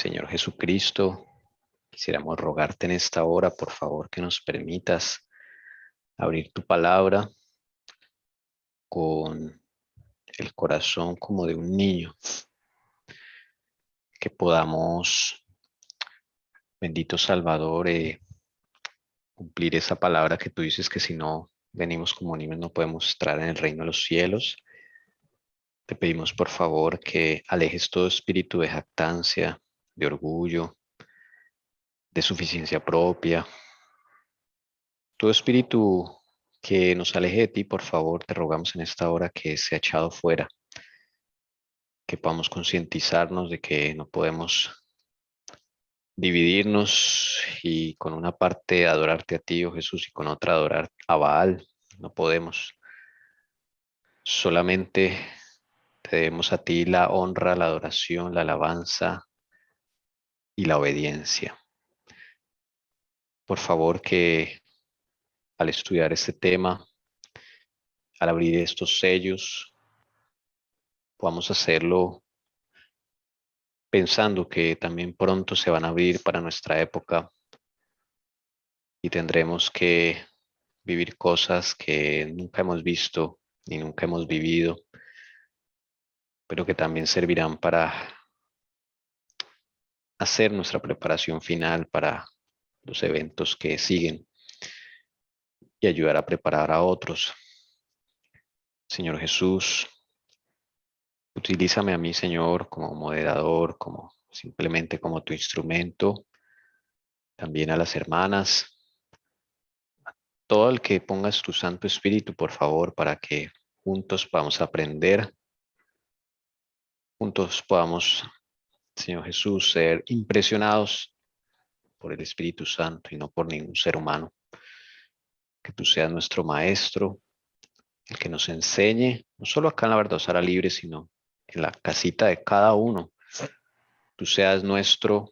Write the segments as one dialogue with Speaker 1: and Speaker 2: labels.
Speaker 1: Señor Jesucristo, quisiéramos rogarte en esta hora, por favor, que nos permitas abrir tu palabra con el corazón como de un niño, que podamos, bendito Salvador, cumplir esa palabra que tú dices que si no venimos como niños no podemos entrar en el reino de los cielos. Te pedimos, por favor, que alejes todo espíritu de jactancia, de orgullo, de suficiencia propia, todo espíritu que nos aleje de ti, por favor, te rogamos en esta hora que sea echado fuera, que podamos concientizarnos de que no podemos dividirnos y con una parte adorarte a ti, oh Jesús, y con otra adorar a Baal. No podemos. Solamente te debemos a ti la honra, la adoración, la alabanza y la obediencia. Por favor, que al estudiar este tema, al abrir estos sellos, podamos hacerlo pensando que también pronto se van a abrir para nuestra época y tendremos que vivir cosas que nunca hemos visto ni nunca hemos vivido, pero que también servirán para hacer nuestra preparación final para los eventos que siguen y ayudar a preparar a otros. Señor Jesús, utilízame a mí, Señor, como moderador, como simplemente como tu instrumento, también a las hermanas, todo el que pongas tu Santo Espíritu, por favor, para que juntos podamos aprender, juntos podamos, Señor Jesús, ser impresionados por el Espíritu Santo y no por ningún ser humano. Que tú seas nuestro maestro, el que nos enseñe, no solo acá en la Verdadera Libre, sino en la casita de cada uno. Tú seas nuestro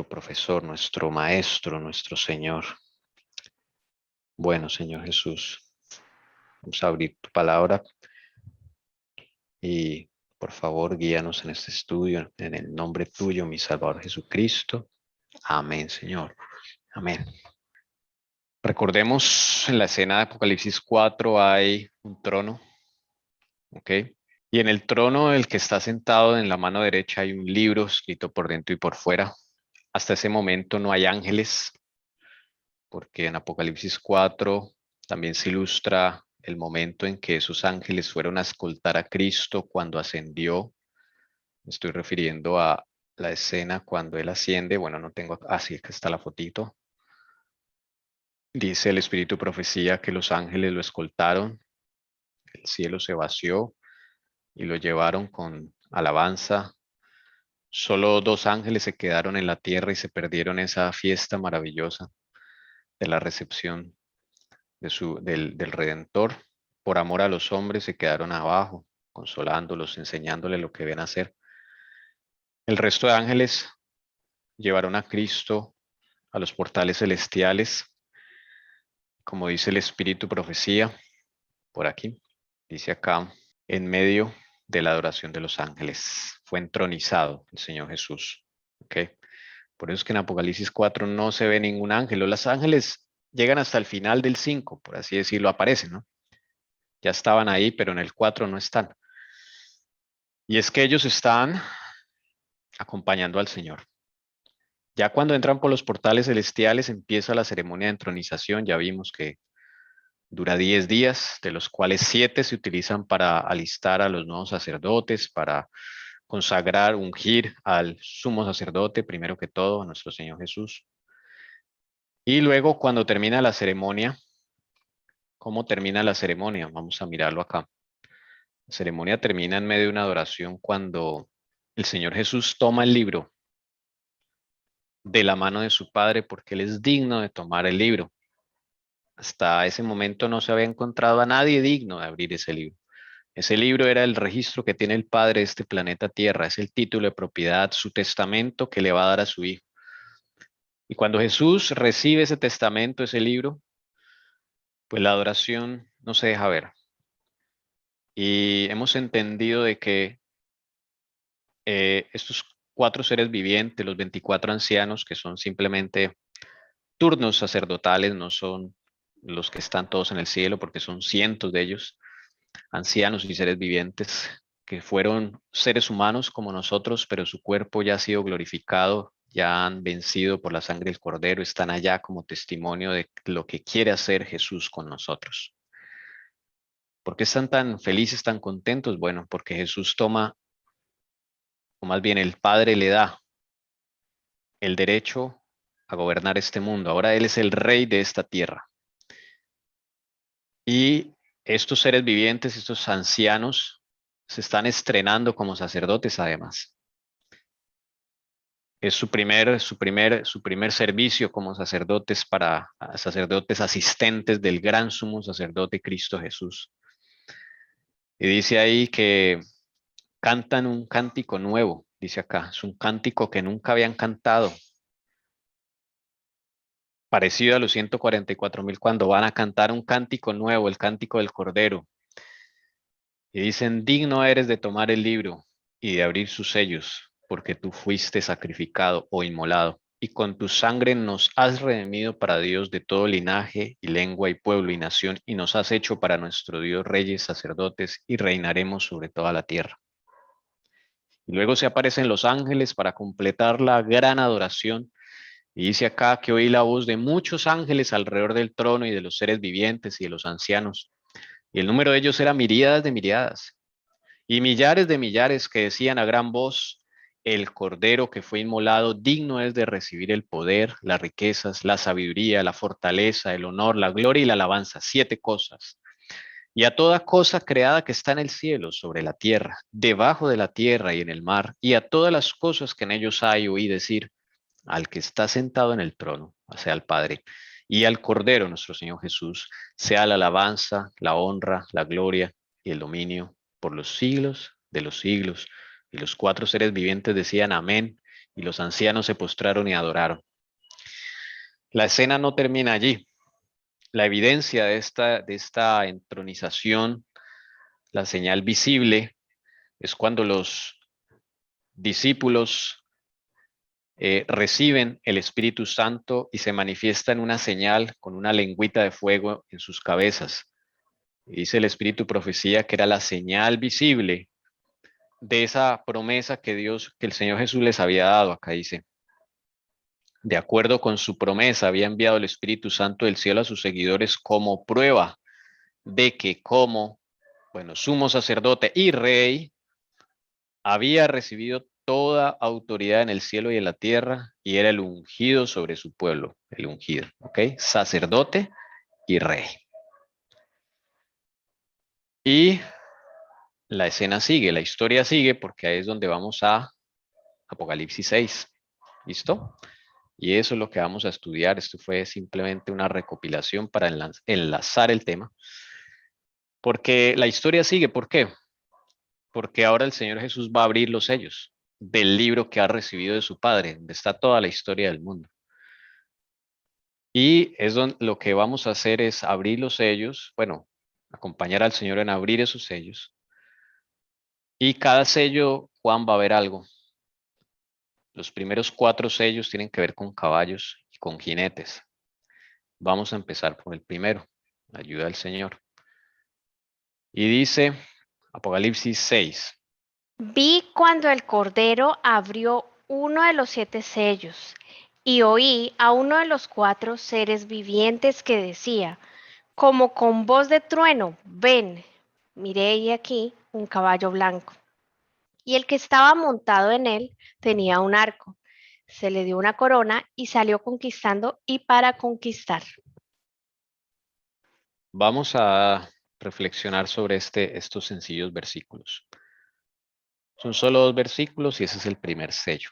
Speaker 1: profesor, nuestro maestro, nuestro Señor. Bueno, Señor Jesús, vamos a abrir tu palabra y por favor guíanos en este estudio en el nombre tuyo, mi Salvador Jesucristo. Amén, Señor. Amén. Recordemos en la escena de Apocalipsis 4 hay un trono, ¿ok? Y en el trono el que está sentado en la mano derecha hay un libro escrito por dentro y por fuera. Hasta ese momento no hay ángeles, porque en Apocalipsis 4 también se ilustra el momento en que esos ángeles fueron a escoltar a Cristo cuando ascendió. Me estoy refiriendo a la escena cuando él asciende. Bueno, no tengo, así que está la fotito. Dice el Espíritu Profecía que los ángeles lo escoltaron, el cielo se vació y lo llevaron con alabanza. Solo dos ángeles se quedaron en la tierra y se perdieron esa fiesta maravillosa de la recepción del Redentor. Por amor a los hombres se quedaron abajo, consolándolos, enseñándoles lo que deben hacer. El resto de ángeles llevaron a Cristo a los portales celestiales, como dice el Espíritu Profecía, por aquí, dice acá, en medio de la adoración de los ángeles. Fue entronizado el Señor Jesús. ¿Ok? Por eso es que en Apocalipsis 4 no se ve ningún ángel. Los ángeles llegan hasta el final del 5, por así decirlo, aparecen, ¿no? Ya estaban ahí, pero en el 4 no están. Y es que ellos están acompañando al Señor. Ya cuando entran por los portales celestiales empieza la ceremonia de entronización. Ya vimos que dura 10 días, de los cuales 7 se utilizan para alistar a los nuevos sacerdotes, para consagrar, ungir al sumo sacerdote, primero que todo, a nuestro Señor Jesús. Y luego cuando termina la ceremonia, ¿cómo termina la ceremonia? Vamos a mirarlo acá. La ceremonia termina en medio de una adoración cuando el Señor Jesús toma el libro de la mano de su Padre porque Él es digno de tomar el libro. Hasta ese momento no se había encontrado a nadie digno de abrir ese libro. Ese libro era el registro que tiene el Padre de este planeta Tierra, es el título de propiedad, su testamento que le va a dar a su Hijo. Y cuando Jesús recibe ese testamento, ese libro, pues la adoración no se deja ver. Y hemos entendido de que estos cuatro seres vivientes, los 24 ancianos, que son simplemente turnos sacerdotales, no son los que están todos en el cielo, porque son cientos de ellos, ancianos y seres vivientes, que fueron seres humanos como nosotros, pero su cuerpo ya ha sido glorificado, ya han vencido por la sangre del Cordero, están allá como testimonio de lo que quiere hacer Jesús con nosotros. ¿Por qué están tan felices, tan contentos? Bueno, porque Jesús toma, o más bien el Padre le da el derecho a gobernar este mundo. Ahora Él es el rey de esta tierra. Y estos seres vivientes, estos ancianos, se están estrenando como sacerdotes además. Es su primer servicio como sacerdotes para sacerdotes asistentes del gran sumo sacerdote Cristo Jesús. Y dice ahí que cantan un cántico nuevo, dice acá, es un cántico que nunca habían cantado, parecido a los 144,000 cuando van a cantar un cántico nuevo, el cántico del Cordero. Y dicen, digno eres de tomar el libro y de abrir sus sellos, porque tú fuiste sacrificado o inmolado, y con tu sangre nos has redimido para Dios de todo linaje y lengua y pueblo y nación, y nos has hecho para nuestro Dios reyes, sacerdotes, y reinaremos sobre toda la tierra. Y luego se aparecen los ángeles para completar la gran adoración. Y dice acá que oí la voz de muchos ángeles alrededor del trono y de los seres vivientes y de los ancianos. Y el número de ellos era miríadas de miríadas y millares de millares que decían a gran voz, el Cordero que fue inmolado digno es de recibir el poder, las riquezas, la sabiduría, la fortaleza, el honor, la gloria y la alabanza. 7 cosas. Y a toda cosa creada que está en el cielo, sobre la tierra, debajo de la tierra y en el mar, y a todas las cosas que en ellos hay, oí decir, al que está sentado en el trono, o sea, al Padre, y al Cordero, nuestro Señor Jesús, sea la alabanza, la honra, la gloria y el dominio por los siglos de los siglos. Y los 4 seres vivientes decían amén, y los ancianos se postraron y adoraron. La escena no termina allí. La evidencia de esta entronización, la señal visible, es cuando los discípulos reciben el Espíritu Santo y se manifiesta en una señal con una lengüita de fuego en sus cabezas. Y dice el Espíritu profecía que era la señal visible de esa promesa que el Señor Jesús les había dado. Acá dice, de acuerdo con su promesa, había enviado el Espíritu Santo del cielo a sus seguidores como prueba de que como, bueno, sumo sacerdote y rey, había recibido toda autoridad en el cielo y en la tierra y era el ungido sobre su pueblo, el ungido, ¿ok? Sacerdote y rey. Y la escena sigue, la historia sigue porque ahí es donde vamos a Apocalipsis 6. ¿Listo? Y eso es lo que vamos a estudiar. Esto fue simplemente una recopilación para enlazar el tema. Porque la historia sigue. ¿Por qué? Porque ahora el Señor Jesús va a abrir los sellos del libro que ha recibido de su Padre, donde está toda la historia del mundo. Y es donde lo que vamos a hacer es abrir los sellos, bueno, acompañar al Señor en abrir esos sellos. Y cada sello, Juan va a ver algo. Los primeros 4 sellos tienen que ver con caballos y con jinetes. Vamos a empezar por el primero, ayuda del Señor. Y dice Apocalipsis 6.
Speaker 2: Vi cuando el Cordero abrió uno de los 7 sellos, y oí a uno de los 4 seres vivientes que decía, como con voz de trueno, ven. Miré y aquí un caballo blanco. Y el que estaba montado en él tenía un arco. Se le dio una corona y salió conquistando y para conquistar.
Speaker 1: Vamos a reflexionar sobre estos sencillos versículos. Son solo 2 versículos y ese es el primer sello.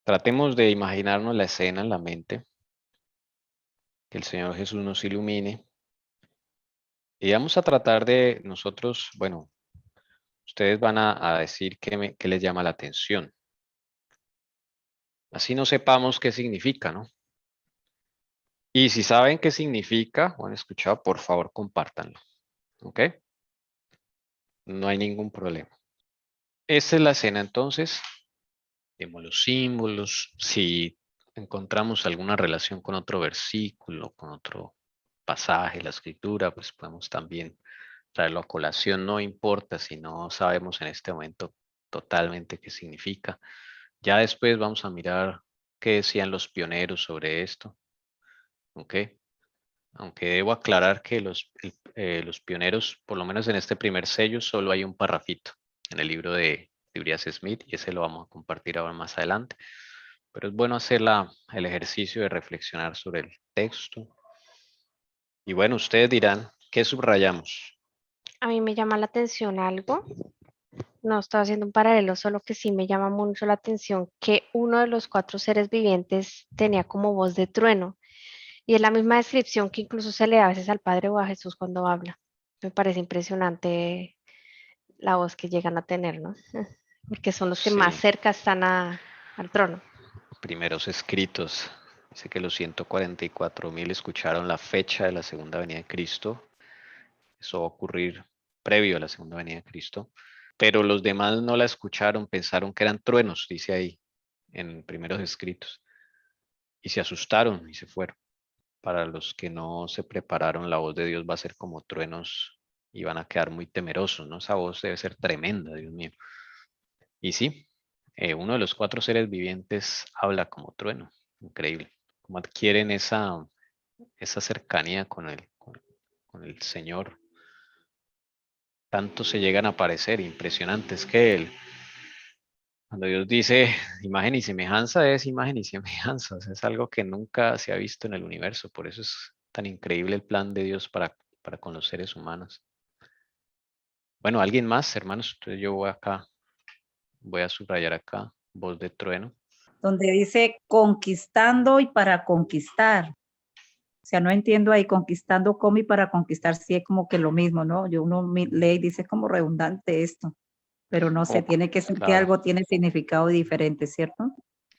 Speaker 1: Tratemos de imaginarnos la escena en la mente, que el Señor Jesús nos ilumine. Y vamos a tratar de nosotros, bueno, ustedes van a decir qué les llama la atención. Así no sepamos qué significa, ¿no? Y si saben qué significa o han escuchado, por favor, compártanlo. ¿Ok? No hay ningún problema. esta es la escena entonces. Vemos los símbolos. Si encontramos alguna relación con otro versículo, con otro pasaje, la escritura, pues podemos también traerlo a colación. No importa si no sabemos en este momento totalmente qué significa. Ya después vamos a mirar qué decían los pioneros sobre esto. ¿Ok? Aunque debo aclarar que los pioneros, por lo menos en este primer sello, solo hay un parrafito en el libro de Urias Smith y ese lo vamos a compartir ahora más adelante. Pero es bueno hacer el ejercicio de reflexionar sobre el texto. Y bueno, ustedes dirán, ¿qué subrayamos?
Speaker 2: A mí me llama la atención algo. No estoy haciendo un paralelo, solo que sí me llama mucho la atención que uno de los cuatro seres vivientes tenía como voz de trueno. Y es la misma descripción que incluso se le da a veces al Padre o a Jesús cuando habla. Me parece impresionante la voz que llegan a tener, ¿no? Porque son los que más
Speaker 1: Sí,
Speaker 2: cerca están al trono.
Speaker 1: primeros escritos. Dice que los 144.000 escucharon la fecha de la segunda venida de Cristo. Eso va a ocurrir previo a la segunda venida de Cristo. Pero los demás no la escucharon, pensaron que eran truenos, dice ahí en primeros escritos. Y se asustaron y se fueron. Para los que no se prepararon, la voz de Dios va a ser como truenos y van a quedar muy temerosos, ¿no? Esa voz debe ser tremenda, Dios mío. Y sí, uno de los cuatro seres vivientes habla como trueno. Increíble. Como adquieren esa cercanía con el Señor. Tanto se llegan a parecer impresionantes que Él, cuando Dios dice imagen y semejanza, es imagen y semejanza. O sea, es algo que nunca se ha visto en el universo. Por eso es tan increíble el plan de Dios para con los seres humanos. Bueno, ¿alguien más, hermanos? Entonces yo voy acá, voy a subrayar acá, voz de trueno.
Speaker 3: Donde dice conquistando y para conquistar. O sea, no entiendo ahí conquistando cómo y para conquistar sí es como que lo mismo, ¿no? Uno lee y dice es como redundante esto, pero no sé,
Speaker 1: Como,
Speaker 3: tiene que ser que
Speaker 1: claro,
Speaker 3: algo tiene significado diferente, ¿cierto?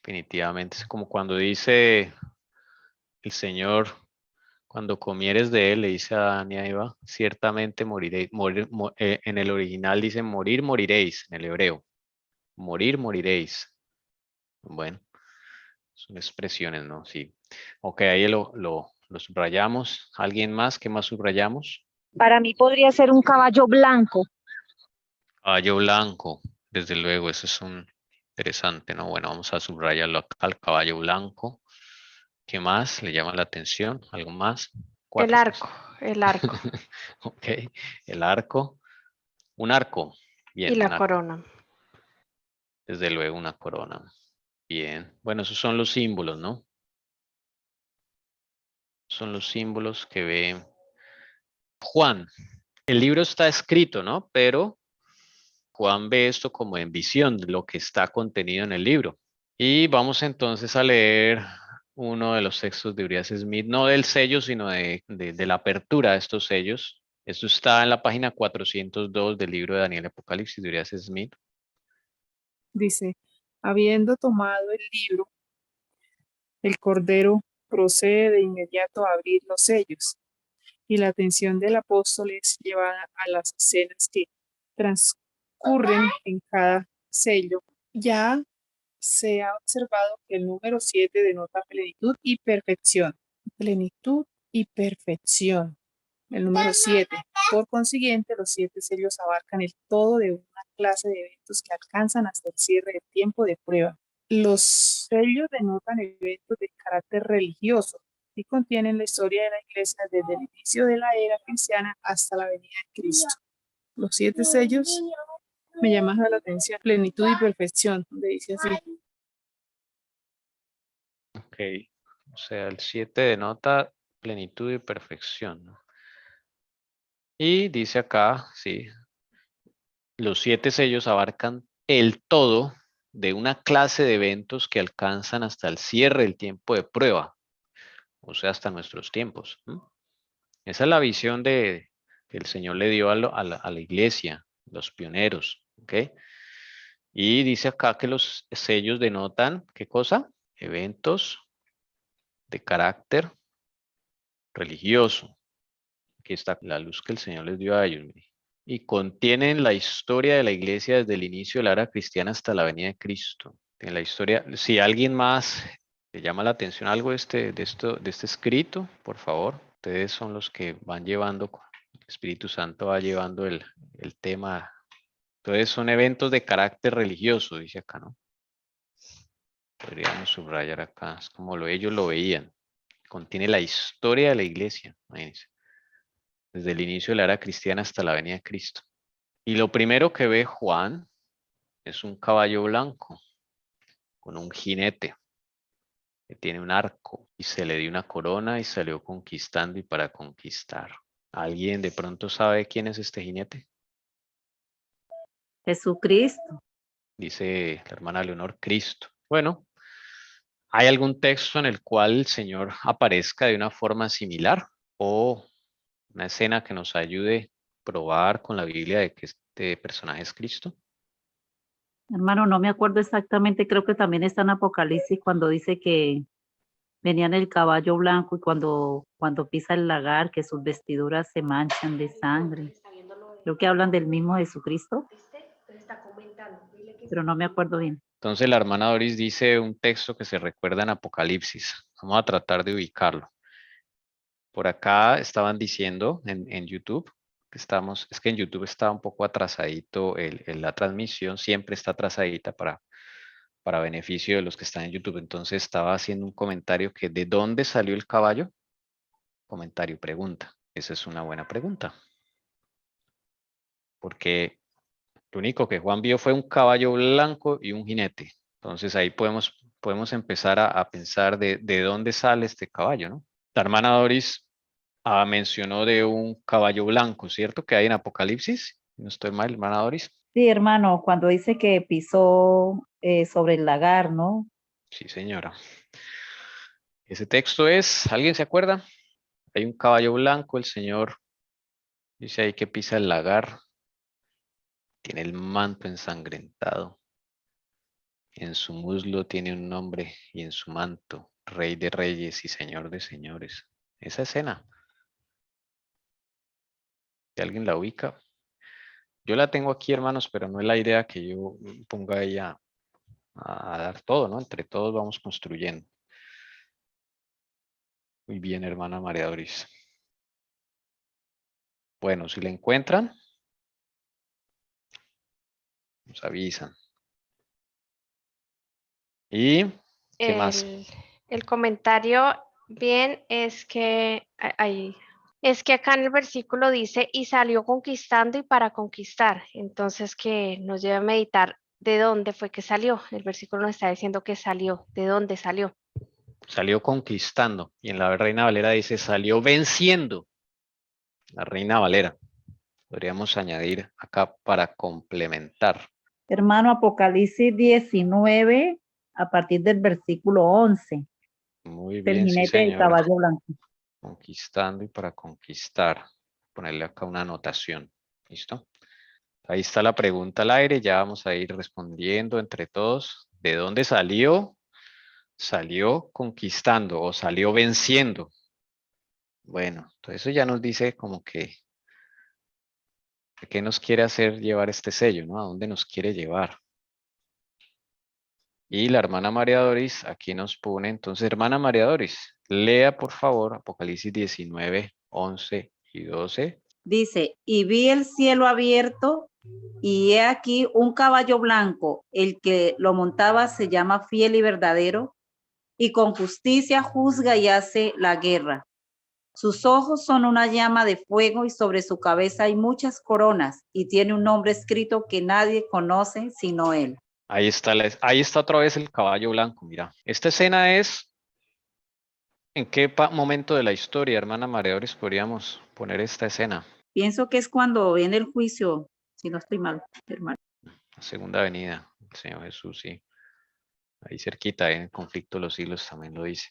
Speaker 1: definitivamente. Es como cuando dice el Señor, cuando comieres de él, le dice a Adán y a Eva, ciertamente moriréis. En el original dice morir, moriréis, en el hebreo. Morir, moriréis. Bueno, son expresiones, ¿no? Sí. Ok, ahí lo subrayamos. ¿Alguien más? ¿Qué más subrayamos?
Speaker 4: Para mí podría ser un caballo blanco.
Speaker 1: Caballo blanco, desde luego, eso es un interesante, ¿no? Bueno, vamos a subrayarlo acá, al caballo blanco. ¿Qué más le llama la atención? ¿Algo más?
Speaker 2: El
Speaker 1: Cuatro, pues.
Speaker 2: arco, el arco
Speaker 1: Ok, el arco. Un arco.
Speaker 2: y
Speaker 1: Bien,
Speaker 2: la
Speaker 1: un arco.
Speaker 2: corona.
Speaker 1: Desde luego una corona. Bien. Bueno, esos son los símbolos, ¿no? Son los símbolos que ve Juan. El libro está escrito, ¿no? Pero Juan ve esto como en visión, lo que está contenido en el libro. Y vamos entonces a leer uno de los textos de Urias Smith, no del sello, sino de la apertura de estos sellos. Esto está en la página 402 del libro de Daniel Apocalipsis de Urias Smith.
Speaker 5: Dice, habiendo tomado el libro, el Cordero procede de inmediato a abrir los sellos, y la atención del apóstol es llevada a las escenas que transcurren en cada sello. Ya se ha observado que el número 7 denota plenitud y perfección. Plenitud y perfección. El número 7. Por consiguiente, los 7 sellos abarcan el todo de una clase de eventos que alcanzan hasta el cierre del tiempo de prueba. Los sellos denotan eventos de carácter religioso y contienen la historia de la iglesia desde el inicio de la era cristiana hasta la venida de Cristo. Los 7 sellos me llaman la atención, plenitud y perfección, donde dice así.
Speaker 1: Ok, o sea, el 7 denota plenitud y perfección, ¿no? Y dice acá, sí, los 7 sellos abarcan el todo de una clase de eventos que alcanzan hasta el cierre del tiempo de prueba, o sea, hasta nuestros tiempos. Esa es la visión que el Señor le dio a la iglesia, los pioneros, ¿ok? Y dice acá que los sellos denotan, ¿qué cosa? Eventos de carácter religioso. Aquí está la luz que el Señor les dio a ellos. Mire. y contienen la historia de la iglesia desde el inicio de la era cristiana hasta la venida de Cristo. En la historia, si alguien más le llama la atención algo de este escrito, por favor, ustedes son los que van llevando, el Espíritu Santo va llevando el tema. Entonces son eventos de carácter religioso, dice acá, ¿no? Podríamos subrayar acá, es como ellos lo veían. Contiene la historia de la iglesia, imagínense, desde el inicio de la era cristiana hasta la venida de Cristo. Y lo primero que ve Juan es un caballo blanco con un jinete que tiene un arco y se le dio una corona y salió conquistando y para conquistar. ¿Alguien de pronto sabe quién es este jinete?
Speaker 3: Jesucristo.
Speaker 1: Dice la hermana Leonor, Cristo. Bueno, ¿hay algún texto en el cual el Señor aparezca de una forma similar o una escena que nos ayude a probar con la Biblia de que este personaje es Cristo?
Speaker 3: Hermano, no me acuerdo exactamente, creo que también está en Apocalipsis cuando dice que venía en el caballo blanco y cuando pisa el lagar, que sus vestiduras se manchan de sangre. Creo que hablan del mismo Jesucristo, pero no me acuerdo bien.
Speaker 1: Entonces la hermana Doris dice un texto que se recuerda en Apocalipsis. Vamos a tratar de ubicarlo. Por acá estaban diciendo en YouTube que es que en YouTube está un poco atrasadito la transmisión, siempre está atrasadita para beneficio de los que están en YouTube. Entonces estaba haciendo un comentario que ¿de dónde salió el caballo? Comentario, pregunta. Esa es una buena pregunta. Porque lo único que Juan vio fue un caballo blanco y un jinete. Entonces ahí podemos empezar a pensar de dónde sale este caballo, ¿no? La hermana Doris mencionó de un caballo blanco, ¿cierto? Que hay en Apocalipsis. No estoy mal, hermana Doris.
Speaker 3: Sí, hermano, cuando dice que pisó sobre el lagar, ¿no?
Speaker 1: Sí, señora. Ese texto ¿alguien se acuerda? Hay un caballo blanco, el Señor dice ahí que pisa el lagar. Tiene el manto ensangrentado. En su muslo tiene un nombre y en su manto, Rey de Reyes y Señor de Señores. Esa escena. Si alguien la ubica. Yo la tengo aquí, hermanos, pero no es la idea que yo ponga ahí a dar todo, ¿no? Entre todos vamos construyendo. Muy bien, hermana María Doris. Bueno, si la encuentran, nos avisan. ¿Y qué más?
Speaker 2: El comentario bien es que acá en el versículo dice y salió conquistando y para conquistar. Entonces que nos lleva a meditar de dónde fue que salió. El versículo nos está diciendo que salió, de dónde salió.
Speaker 1: Salió conquistando. Y en la Reina Valera dice salió venciendo. La Reina Valera. Podríamos añadir acá para complementar.
Speaker 3: Hermano, Apocalipsis 19, a partir del versículo 11.
Speaker 1: Muy
Speaker 3: El
Speaker 1: bien, sí,
Speaker 3: jinete del
Speaker 1: señora.
Speaker 3: caballo blanco.
Speaker 1: Conquistando y para conquistar. Ponerle acá una anotación. ¿Listo? Ahí está la pregunta al aire. Ya vamos a ir respondiendo entre todos. ¿De dónde salió? Salió conquistando o salió venciendo. Bueno, entonces eso ya nos dice como que ¿qué nos quiere hacer llevar este sello, no? ¿A dónde nos quiere llevar? Y la hermana María Doris aquí nos pone, entonces, hermana María Doris, lea por favor Apocalipsis 19, 11 y 12.
Speaker 3: Dice, y vi el cielo abierto y he aquí un caballo blanco, el que lo montaba se llama Fiel y Verdadero, y con justicia juzga y hace la guerra. Sus ojos son una llama de fuego y sobre su cabeza hay muchas coronas y tiene un nombre escrito que nadie conoce sino él.
Speaker 1: Ahí está otra vez el caballo blanco, mira. Esta escena es, ¿en qué momento de la historia, hermana María Doris, podríamos poner esta escena?
Speaker 3: Pienso que es cuando viene el juicio, si no estoy mal, hermano.
Speaker 1: La segunda venida, el Señor Jesús, sí. Ahí cerquita, en el conflicto de los siglos también lo dice.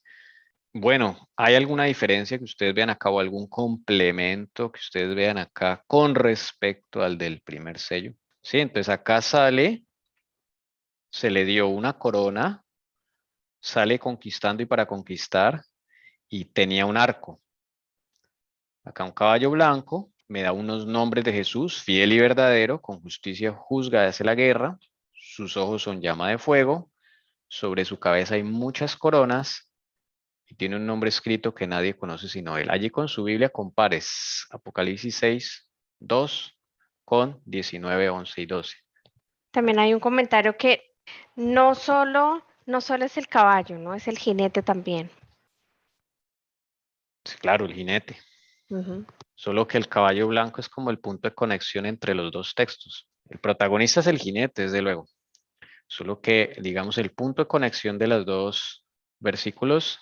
Speaker 1: Bueno, ¿hay alguna diferencia que ustedes vean acá o algún complemento que ustedes vean acá con respecto al del primer sello? Sí, entonces acá sale, se le dio una corona, sale conquistando y para conquistar y tenía un arco. Acá un caballo blanco me da unos nombres de Jesús, fiel y verdadero, con justicia juzga y hace la guerra, sus ojos son llama de fuego, sobre su cabeza hay muchas coronas y tiene un nombre escrito que nadie conoce sino él. Allí con su Biblia compares Apocalipsis 6, 2 con 19, 11 y 12.
Speaker 2: También hay un comentario que no solo es el caballo, ¿no? Es el jinete también.
Speaker 1: Sí, claro, el jinete.
Speaker 2: Ujú.
Speaker 1: Solo que el caballo blanco es como el punto de conexión entre los dos textos. El protagonista es el jinete, desde luego. Solo que, digamos, el punto de conexión de los dos versículos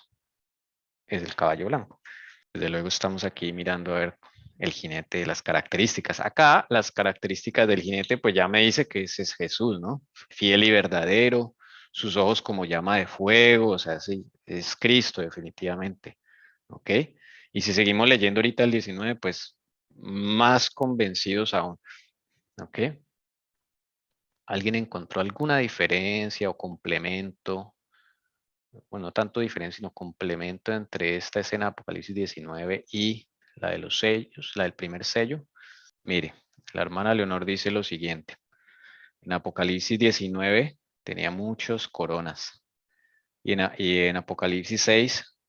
Speaker 1: es el caballo blanco. Desde luego estamos aquí mirando a ver el jinete, las características. Acá las características del jinete, pues ya me dice que ese es Jesús, ¿no? Fiel y verdadero, sus ojos como llama de fuego, o sea, sí, es Cristo definitivamente, ¿ok? Y si seguimos leyendo ahorita el 19, pues más convencidos aún, ¿ok? ¿Alguien encontró alguna diferencia o complemento? Bueno, no tanto diferencia, sino complemento entre esta escena de Apocalipsis 19 y la de los sellos, la del primer sello. Mire, la hermana Leonor dice lo siguiente. En Apocalipsis 19 tenía muchas coronas. Y en Apocalipsis 6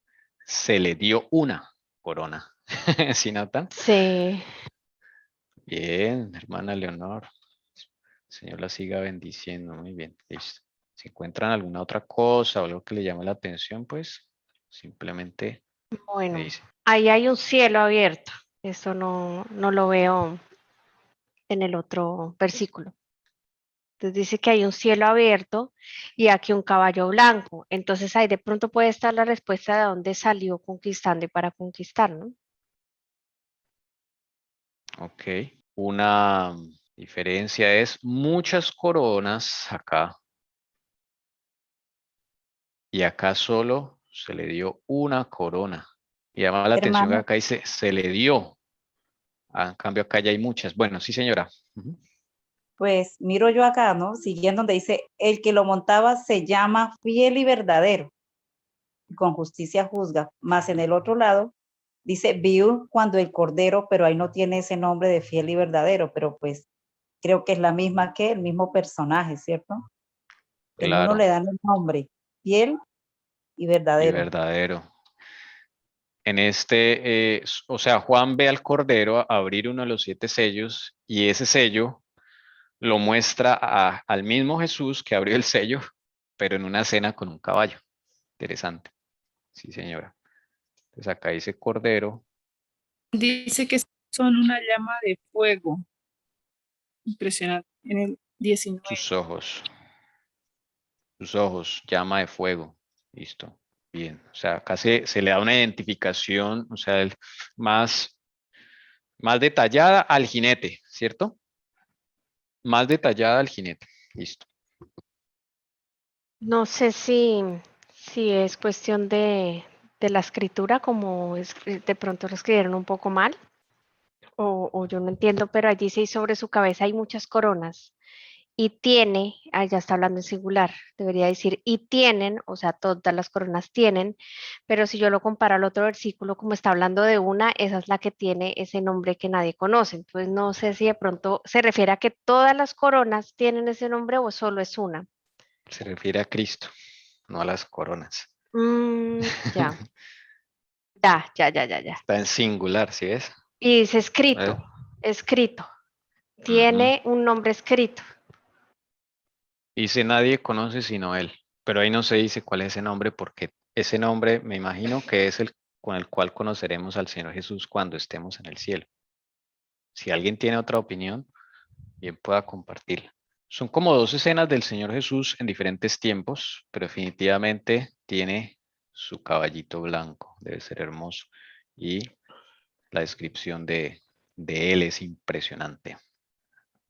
Speaker 1: se le dio una corona. ¿Sí notan?
Speaker 2: Sí.
Speaker 1: Bien, hermana Leonor. El Señor la siga bendiciendo. Muy bien. Listo. Si encuentran alguna otra cosa o algo que le llame la atención, pues simplemente me
Speaker 2: Bueno,
Speaker 1: dicen.
Speaker 2: ahí hay un cielo abierto. Eso no lo veo en el otro versículo. Entonces dice que hay un cielo abierto y aquí un caballo blanco. Entonces ahí de pronto puede estar la respuesta de dónde salió conquistando y para conquistar, ¿no?
Speaker 1: Ok. Una diferencia es muchas coronas acá. Y acá solo se le dio una corona. Y llama la atención que
Speaker 3: Hermano,
Speaker 1: acá dice se le dio. En cambio acá ya hay muchas. Bueno, sí señora. Ujú.
Speaker 3: pues miro yo acá, ¿no? Siguiendo donde dice, el que lo montaba se llama fiel y verdadero, y con justicia juzga. Más en el otro lado dice, viu cuando el cordero, pero ahí no tiene ese nombre de fiel y verdadero, pero pues creo que es la misma que el mismo personaje, ¿cierto? En uno
Speaker 1: Claro.
Speaker 3: le dan el nombre, fiel y
Speaker 1: Y
Speaker 3: verdadero.
Speaker 1: verdadero. En este, o sea, Juan ve al Cordero abrir uno de los 7 sellos y ese sello lo muestra al mismo Jesús que abrió el sello, pero en una cena con un caballo. Interesante. Sí, señora. Entonces acá dice Cordero,
Speaker 5: Dice que son una llama de fuego. Impresionante. En el 19.
Speaker 1: sus ojos, llama de fuego. Listo. Bien. O sea, acá se le da una identificación, o sea, más detallada al jinete, ¿cierto? Más detallada al jinete. Listo.
Speaker 2: No sé si es cuestión de la escritura, como de pronto lo escribieron un poco mal, o yo no entiendo, pero allí dice, y sobre su cabeza hay muchas coronas, y tiene, ya está hablando en singular, debería decir, y tienen, o sea, todas las coronas tienen, pero si yo lo comparo al otro versículo, como está hablando de una, esa es la que tiene ese nombre que nadie conoce. Entonces, no sé si de pronto se refiere a que todas las coronas tienen ese nombre o solo es una.
Speaker 1: Se refiere a Cristo, no a las coronas.
Speaker 2: Ya, ya.
Speaker 1: Está en singular, ¿sí es?
Speaker 2: Y dice
Speaker 1: ¿Eh?
Speaker 2: escrito,
Speaker 1: Ujú.
Speaker 2: tiene un nombre escrito.
Speaker 1: Dice nadie conoce sino él, pero ahí no se dice cuál es ese nombre porque ese nombre me imagino que es el con el cual conoceremos al Señor Jesús cuando estemos en el cielo. Si alguien tiene otra opinión, bien pueda compartirla. Son como dos escenas del Señor Jesús en diferentes tiempos, pero definitivamente tiene su caballito blanco, debe ser hermoso. Y la descripción de él es impresionante.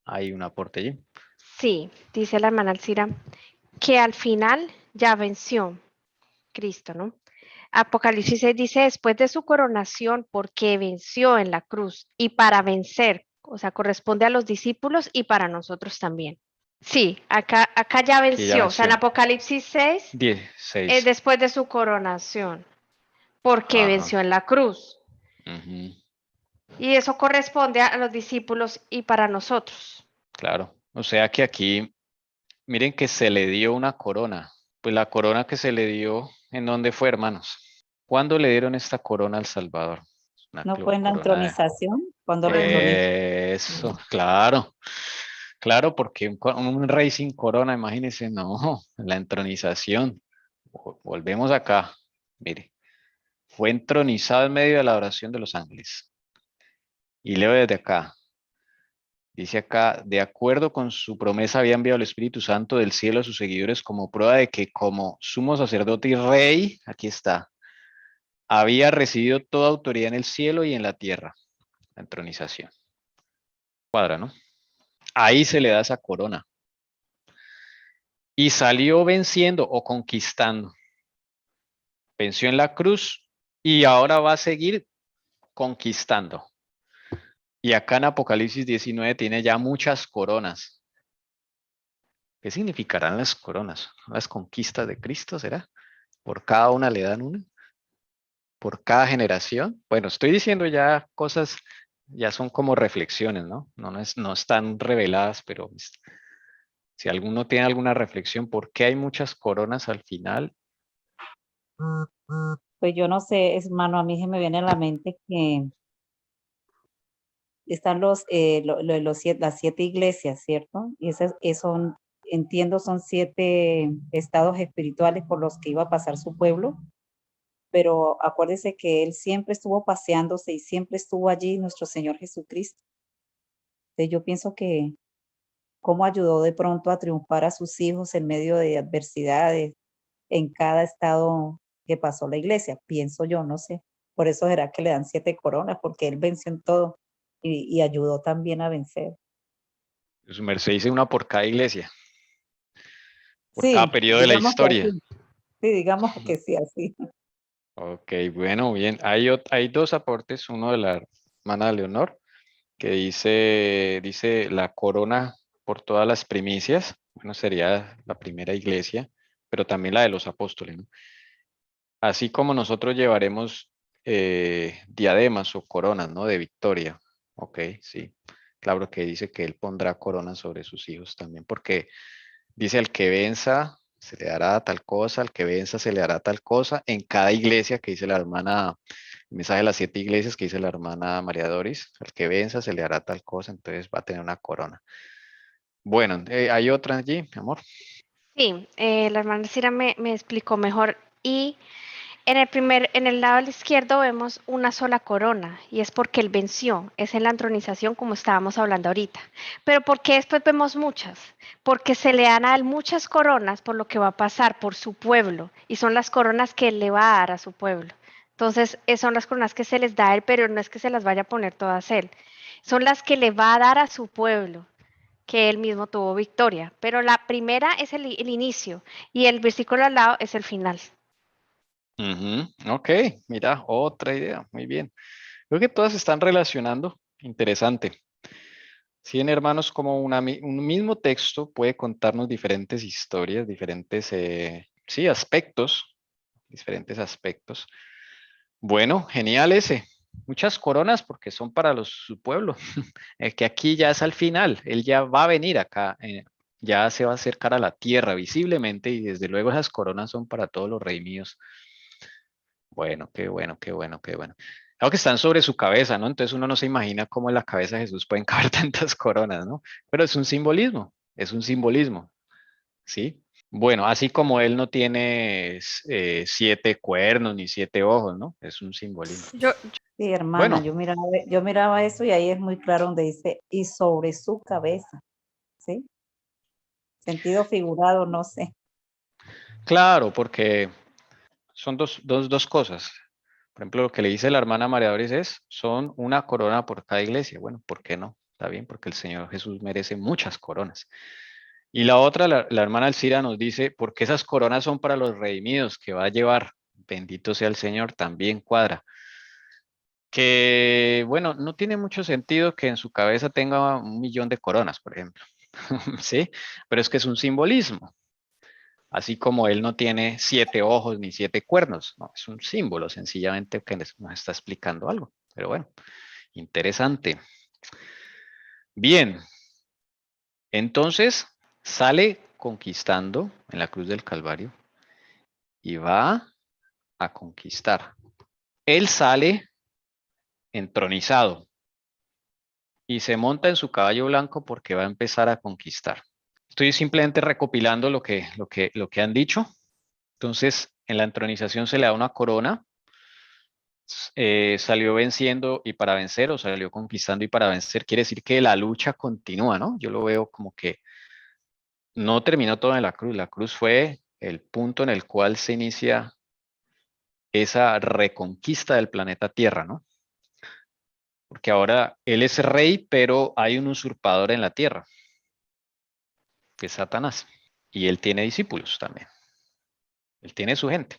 Speaker 1: Hay un aporte allí.
Speaker 2: Sí, dice la hermana Alcira, que al final ya venció Cristo, ¿no? Apocalipsis 6 dice, después de su coronación, porque venció en la cruz y para vencer, o sea, corresponde a los discípulos y para nosotros también. Sí, acá ya
Speaker 1: Aquí ya
Speaker 2: venció, o sea, en
Speaker 1: venció.
Speaker 2: Apocalipsis 6 es
Speaker 1: 16.
Speaker 2: después de su coronación, porque
Speaker 1: Ajá.
Speaker 2: venció en la cruz.
Speaker 1: Ujú.
Speaker 2: Y eso corresponde a los discípulos y para nosotros.
Speaker 1: Claro. O sea que aquí, miren que se le dio una corona. Pues la corona que se le dio, ¿en dónde fue, hermanos? ¿Cuándo le dieron esta corona al Salvador? Una
Speaker 3: ¿No fue en la
Speaker 1: corona de...
Speaker 3: entronización? Cuando lo entronizan.
Speaker 1: Eso, claro. Claro, porque un rey sin corona, imagínense, no, la entronización. Volvemos acá. Mire, fue entronizado en medio de la adoración de los ángeles. Y leo desde acá. Dice acá, de acuerdo con su promesa, había enviado el Espíritu Santo del cielo a sus seguidores como prueba de que como sumo sacerdote y rey, aquí está, había recibido toda autoridad en el cielo y en la tierra. La entronización. Cuadra, ¿no? Ahí se le da esa corona. Y salió venciendo o conquistando. Venció en la cruz y ahora va a seguir conquistando. Y acá en Apocalipsis 19 tiene ya muchas coronas. ¿Qué significarán las coronas? ¿Las conquistas de Cristo será? ¿Por cada una le dan una? ¿Por cada generación? Bueno, estoy diciendo ya cosas, ya son como reflexiones, ¿no? No están reveladas, pero si alguno tiene alguna reflexión, ¿por qué hay muchas coronas al final?
Speaker 3: Pues yo no sé, hermano, a mí se me viene a la mente que están las 7 iglesias, ¿cierto? Y esas son, entiendo, son 7 estados espirituales por los que iba a pasar su pueblo, pero acuérdese que él siempre estuvo paseándose y siempre estuvo allí nuestro Señor Jesucristo. Entonces yo pienso que cómo ayudó de pronto a triunfar a sus hijos en medio de adversidades en cada estado que pasó la iglesia, pienso yo, no sé. Por eso será que le dan 7 coronas, porque él venció en todo y ayudó también a vencer.
Speaker 1: Su merced dice una por cada iglesia, por cada
Speaker 3: Sí,
Speaker 1: periodo de la
Speaker 3: digamos que
Speaker 1: historia.
Speaker 3: así. Sí, digamos que sí, así.
Speaker 1: Ok, bueno, bien. Hay dos aportes, uno de la hermana Leonor, que dice la corona por todas las primicias. Bueno, sería la primera iglesia, pero también la de los apóstoles, ¿no? Así como nosotros llevaremos diademas o coronas, ¿no? De victoria. Ok, sí. Claro que dice que él pondrá coronas sobre sus hijos también, porque dice al que venza se le dará tal cosa, al que venza se le hará tal cosa. En cada iglesia que dice la hermana, el mensaje de las 7 iglesias que dice la hermana María Doris, al que venza se le hará tal cosa, entonces va a tener una corona. Bueno, hay otra allí, mi amor.
Speaker 2: Sí, la hermana Cira me explicó mejor. Y en el lado izquierdo vemos una sola corona, y es porque él venció, es en la entronización como estábamos hablando ahorita. Pero ¿por qué después vemos muchas? Porque se le dan a él muchas coronas por lo que va a pasar por su pueblo, y son las coronas que él le va a dar a su pueblo. Entonces, son las coronas que se les da a él, pero no es que se las vaya a poner todas él. Son las que le va a dar a su pueblo, que él mismo tuvo victoria. Pero la primera es el inicio, y el versículo al lado es el final.
Speaker 1: Ujú, ok, mira, otra idea, muy bien. Creo que todas se están relacionando. Interesante. Sí, en hermanos, como un mismo texto puede contarnos diferentes historias, diferentes, sí, aspectos, diferentes aspectos. Bueno, genial ese. Muchas coronas porque son para su pueblo. El que aquí ya es al final, él ya va a venir acá, ya se va a acercar a la tierra visiblemente y desde luego esas coronas son para todos los redimidos. Bueno, qué bueno, qué bueno, qué bueno. Claro que están sobre su cabeza, ¿no? Entonces uno no se imagina cómo en la cabeza de Jesús pueden caber tantas coronas, ¿no? Pero es un simbolismo, ¿sí? Bueno, así como él no tiene 7 cuernos ni 7 ojos, ¿no? Es un simbolismo.
Speaker 2: Yo,
Speaker 3: Sí, hermana,
Speaker 1: Bueno,
Speaker 3: yo miraba eso y ahí es muy claro donde dice, y sobre su cabeza, ¿sí? Sentido figurado, no sé.
Speaker 1: claro, porque son dos cosas. Por ejemplo, lo que le dice la hermana María Doris son una corona por cada iglesia. Bueno, ¿por qué no? Está bien, porque el Señor Jesús merece muchas coronas. Y la otra, la hermana Alcira nos dice, porque esas coronas son para los redimidos que va a llevar. Bendito sea el Señor, también cuadra. Que, bueno, no tiene mucho sentido que en su cabeza tenga 1 millón de coronas, por ejemplo. ¿Sí? Pero es que es un simbolismo. Así como él no tiene 7 ojos ni 7 cuernos. No, es un símbolo sencillamente que nos está explicando algo. Pero bueno, Interesante. Bien. Entonces, sale conquistando en la cruz del Calvario y va a conquistar. Él sale entronizado y se monta en su caballo blanco porque va a empezar a conquistar. Estoy simplemente recopilando lo que han dicho. Entonces, en la entronización se le da una corona. Salió venciendo y para vencer, o salió conquistando y para vencer. Quiere decir que la lucha continúa, ¿no? Yo lo veo como que no terminó todo en la cruz. La cruz fue el punto en el cual se inicia esa reconquista del planeta Tierra, ¿no? Porque ahora él es rey, pero hay un usurpador en la tierra, que es Satanás. Y él tiene discípulos también. Él tiene su gente.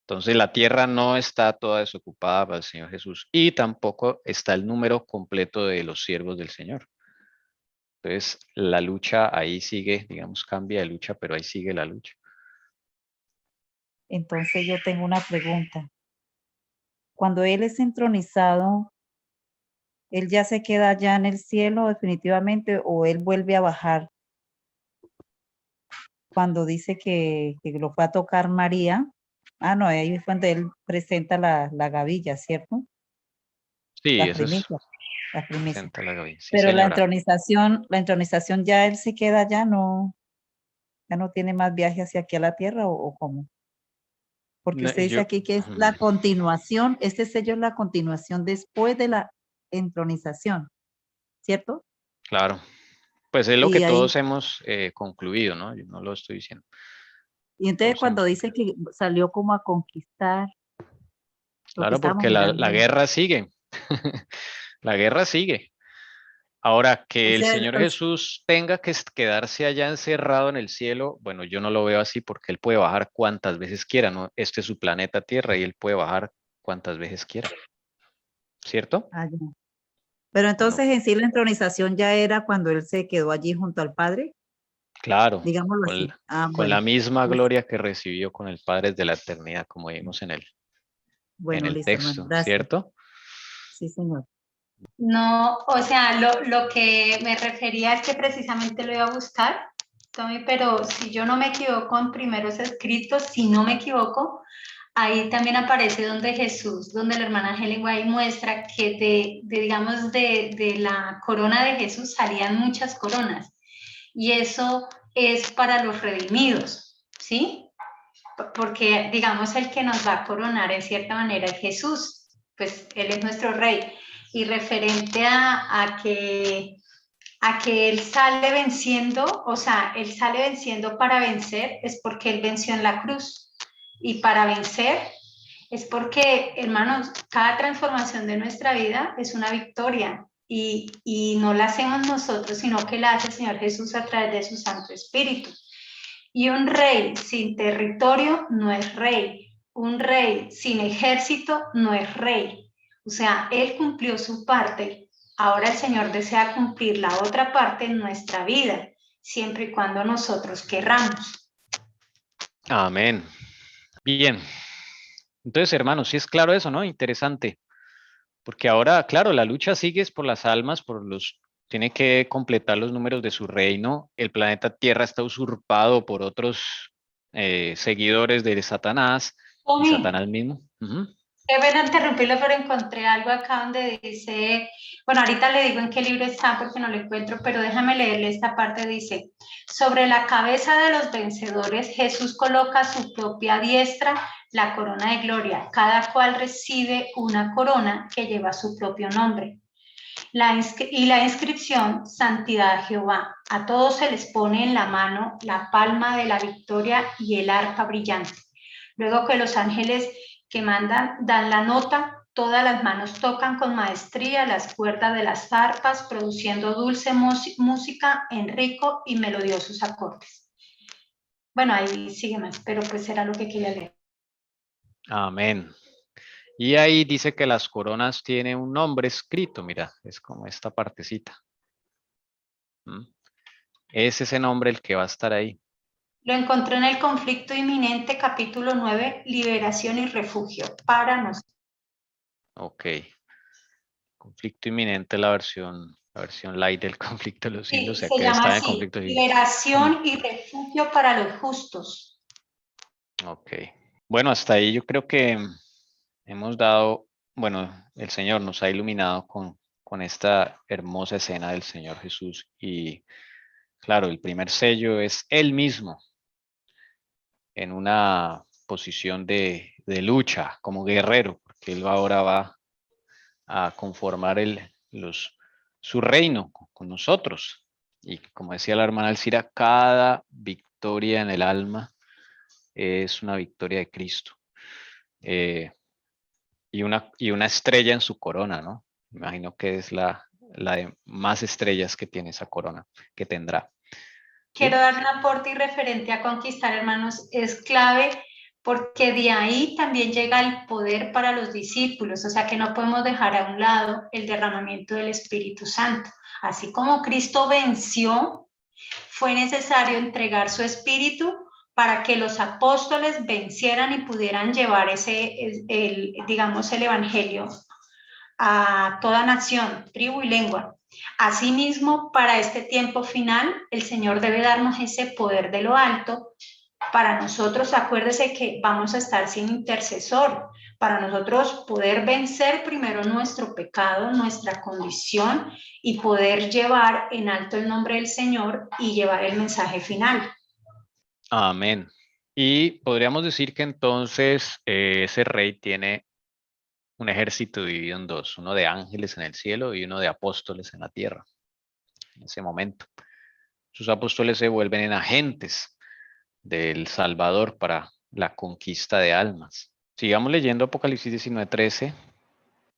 Speaker 1: Entonces la tierra no está toda desocupada para el Señor Jesús y tampoco está el número completo de los siervos del Señor. Entonces la lucha ahí sigue, digamos, cambia de lucha, pero ahí sigue la lucha.
Speaker 3: Entonces yo tengo una pregunta. Cuando Él es entronizado, ¿Él ya se queda allá en el cielo definitivamente o Él vuelve a bajar? Cuando dice que lo fue a tocar María. No, ahí es cuando Él presenta la gavilla, ¿cierto?
Speaker 1: Sí,
Speaker 3: La
Speaker 1: eso es.
Speaker 3: primicia. La primicia.
Speaker 1: Presenta la gavilla. Sí,
Speaker 3: Pero
Speaker 1: señora.
Speaker 3: la entronización ya Él se queda allá, ya no tiene más viaje hacia aquí a la tierra o cómo. Porque
Speaker 1: No,
Speaker 3: usted dice aquí que es la continuación, este sello es la continuación después de la entronización, ¿cierto?
Speaker 1: Claro. Pues es lo que
Speaker 3: Y ahí,
Speaker 1: todos hemos concluido, ¿no? Yo no lo estoy diciendo.
Speaker 3: y entonces
Speaker 1: Todos
Speaker 3: cuando
Speaker 1: hemos
Speaker 3: dice que salió como a conquistar, lo que
Speaker 1: Claro,
Speaker 3: estábamos
Speaker 1: porque la
Speaker 3: mirando,
Speaker 1: guerra sigue. La guerra sigue. Ahora,
Speaker 3: o
Speaker 1: que el
Speaker 3: sea,
Speaker 1: Señor Jesús tenga que quedarse allá encerrado en el cielo, bueno, yo no lo veo así porque Él puede bajar cuantas veces quiera, ¿no? Este es su planeta Tierra y Él puede bajar cuantas veces quiera. ¿Cierto?
Speaker 3: ya. Pero
Speaker 1: Bueno,
Speaker 3: entonces en sí la entronización ya era cuando él se quedó allí junto al Padre,
Speaker 1: claro,
Speaker 3: digámoslo
Speaker 1: con,
Speaker 3: así.
Speaker 1: con la
Speaker 3: Bueno,
Speaker 1: misma
Speaker 3: listo.
Speaker 1: gloria que recibió con el Padre desde la eternidad, como vimos en
Speaker 3: Bueno,
Speaker 1: el
Speaker 3: listo, hermano,
Speaker 1: texto,
Speaker 3: gracias.
Speaker 1: ¿cierto?
Speaker 3: Sí, señor.
Speaker 6: No, o sea, lo que me refería es que precisamente lo iba a buscar, Tommy, pero si yo no me equivoco en primeros escritos, si no me equivoco, ahí también aparece donde Jesús, donde la hermana Helen White muestra que digamos, de la corona de Jesús salían muchas coronas, y eso es para los redimidos, ¿sí? Porque, digamos, el que nos va a coronar en cierta manera es Jesús, pues Él es nuestro Rey. Y referente a que Él sale venciendo, o sea, Él sale venciendo para vencer, es porque Él venció en la cruz. Y para vencer es porque, hermanos, cada transformación de nuestra vida es una victoria. Y no la hacemos nosotros, sino que la hace el Señor Jesús a través de su Santo Espíritu. Y un rey sin territorio no es rey. Un rey sin ejército no es rey. O sea, él cumplió su parte. Ahora el Señor desea cumplir la otra parte en nuestra vida, siempre y cuando nosotros querramos.
Speaker 1: Amén. Bien. Entonces, hermanos, sí es claro eso, ¿no? Interesante. Porque ahora, claro, la lucha sigue es por las almas, tiene que completar los números de su reino. El planeta Tierra está usurpado por otros seguidores de Satanás y
Speaker 6: Tommy,
Speaker 1: Satanás mismo.
Speaker 6: qué pena interrumpirlo, pero encontré algo acá donde dice, bueno, ahorita le digo en qué libro está porque no lo encuentro, pero déjame leerle esta parte. Dice, sobre la cabeza de los vencedores, Jesús coloca su propia diestra la corona de gloria. Cada cual recibe una corona que lleva su propio nombre. Y la inscripción, Santidad a Jehová. A todos se les pone en la mano la palma de la victoria y el arpa brillante. Luego que los ángeles que mandan dan la nota, todas las manos tocan con maestría las cuerdas de las arpas, produciendo dulce música en rico y melodiosos acordes. Bueno, ahí sigue más, pero pues era lo que quería leer.
Speaker 1: Amén. Y ahí dice que las coronas tienen un nombre escrito, mira, es como esta partecita. Es ese nombre el que va a estar ahí.
Speaker 6: Lo encontré en el conflicto inminente, capítulo 9, liberación y refugio para nosotros.
Speaker 1: Ok. conflicto inminente, la versión light del conflicto de los
Speaker 6: Sí,
Speaker 1: siglos, o sea,
Speaker 6: se
Speaker 1: que
Speaker 6: llama
Speaker 1: está en el
Speaker 6: así,
Speaker 1: conflicto de siglos.
Speaker 6: liberación y refugio para los justos.
Speaker 1: Ok. Bueno, hasta ahí yo creo que hemos dado, bueno, el Señor nos ha iluminado con esta hermosa escena del Señor Jesús. Y claro, el primer sello es Él mismo en una posición de lucha como guerrero, porque Él ahora va a conformar su reino con nosotros. Y como decía la hermana Alcira, cada victoria en el alma es una victoria de Cristo. Y una estrella en su corona, ¿no? Imagino que es la de más estrellas que tiene esa corona, que tendrá.
Speaker 6: Quiero dar un aporte y referente a conquistar, hermanos, es clave porque de ahí también llega el poder para los discípulos, o sea que no podemos dejar a un lado el derramamiento del Espíritu Santo. Así como Cristo venció, fue necesario entregar su Espíritu para que los apóstoles vencieran y pudieran llevar digamos, el Evangelio a toda nación, tribu y lengua. Asimismo, para este tiempo final, el Señor debe darnos ese poder de lo alto. Para nosotros, acuérdese que vamos a estar sin intercesor. Para nosotros poder vencer primero nuestro pecado, nuestra condición y poder llevar en alto el nombre del Señor y llevar el mensaje final.
Speaker 1: Amén. Y podríamos decir que entonces ese rey tiene un ejército dividido en dos, uno de ángeles en el cielo y uno de apóstoles en la tierra. En ese momento, sus apóstoles se vuelven en agentes del Salvador para la conquista de almas. Sigamos leyendo Apocalipsis 19:13.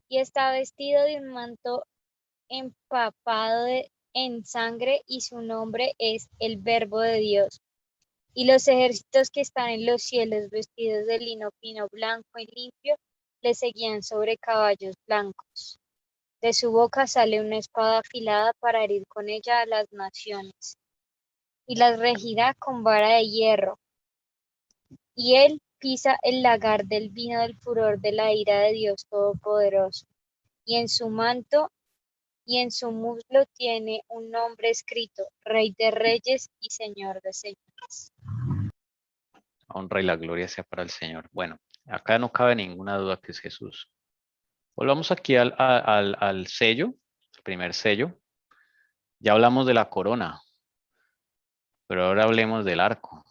Speaker 4: Y está vestido de un manto empapado en sangre, y su nombre es el Verbo de Dios. Y los ejércitos que están en los cielos, vestidos de lino fino, blanco y limpio, le seguían sobre caballos blancos. De su boca sale una espada afilada para herir con ella a las naciones, y las regirá con vara de hierro. Y él pisa el lagar del vino del furor de la ira de Dios Todopoderoso. Y en su manto y en su muslo tiene un nombre escrito: Rey de Reyes y Señor de Señores.
Speaker 1: Honra y la gloria sea para el Señor. Bueno, acá no cabe ninguna duda que es Jesús. Volvamos aquí al sello, el primer sello. Ya hablamos de la corona, pero ahora hablemos del arco.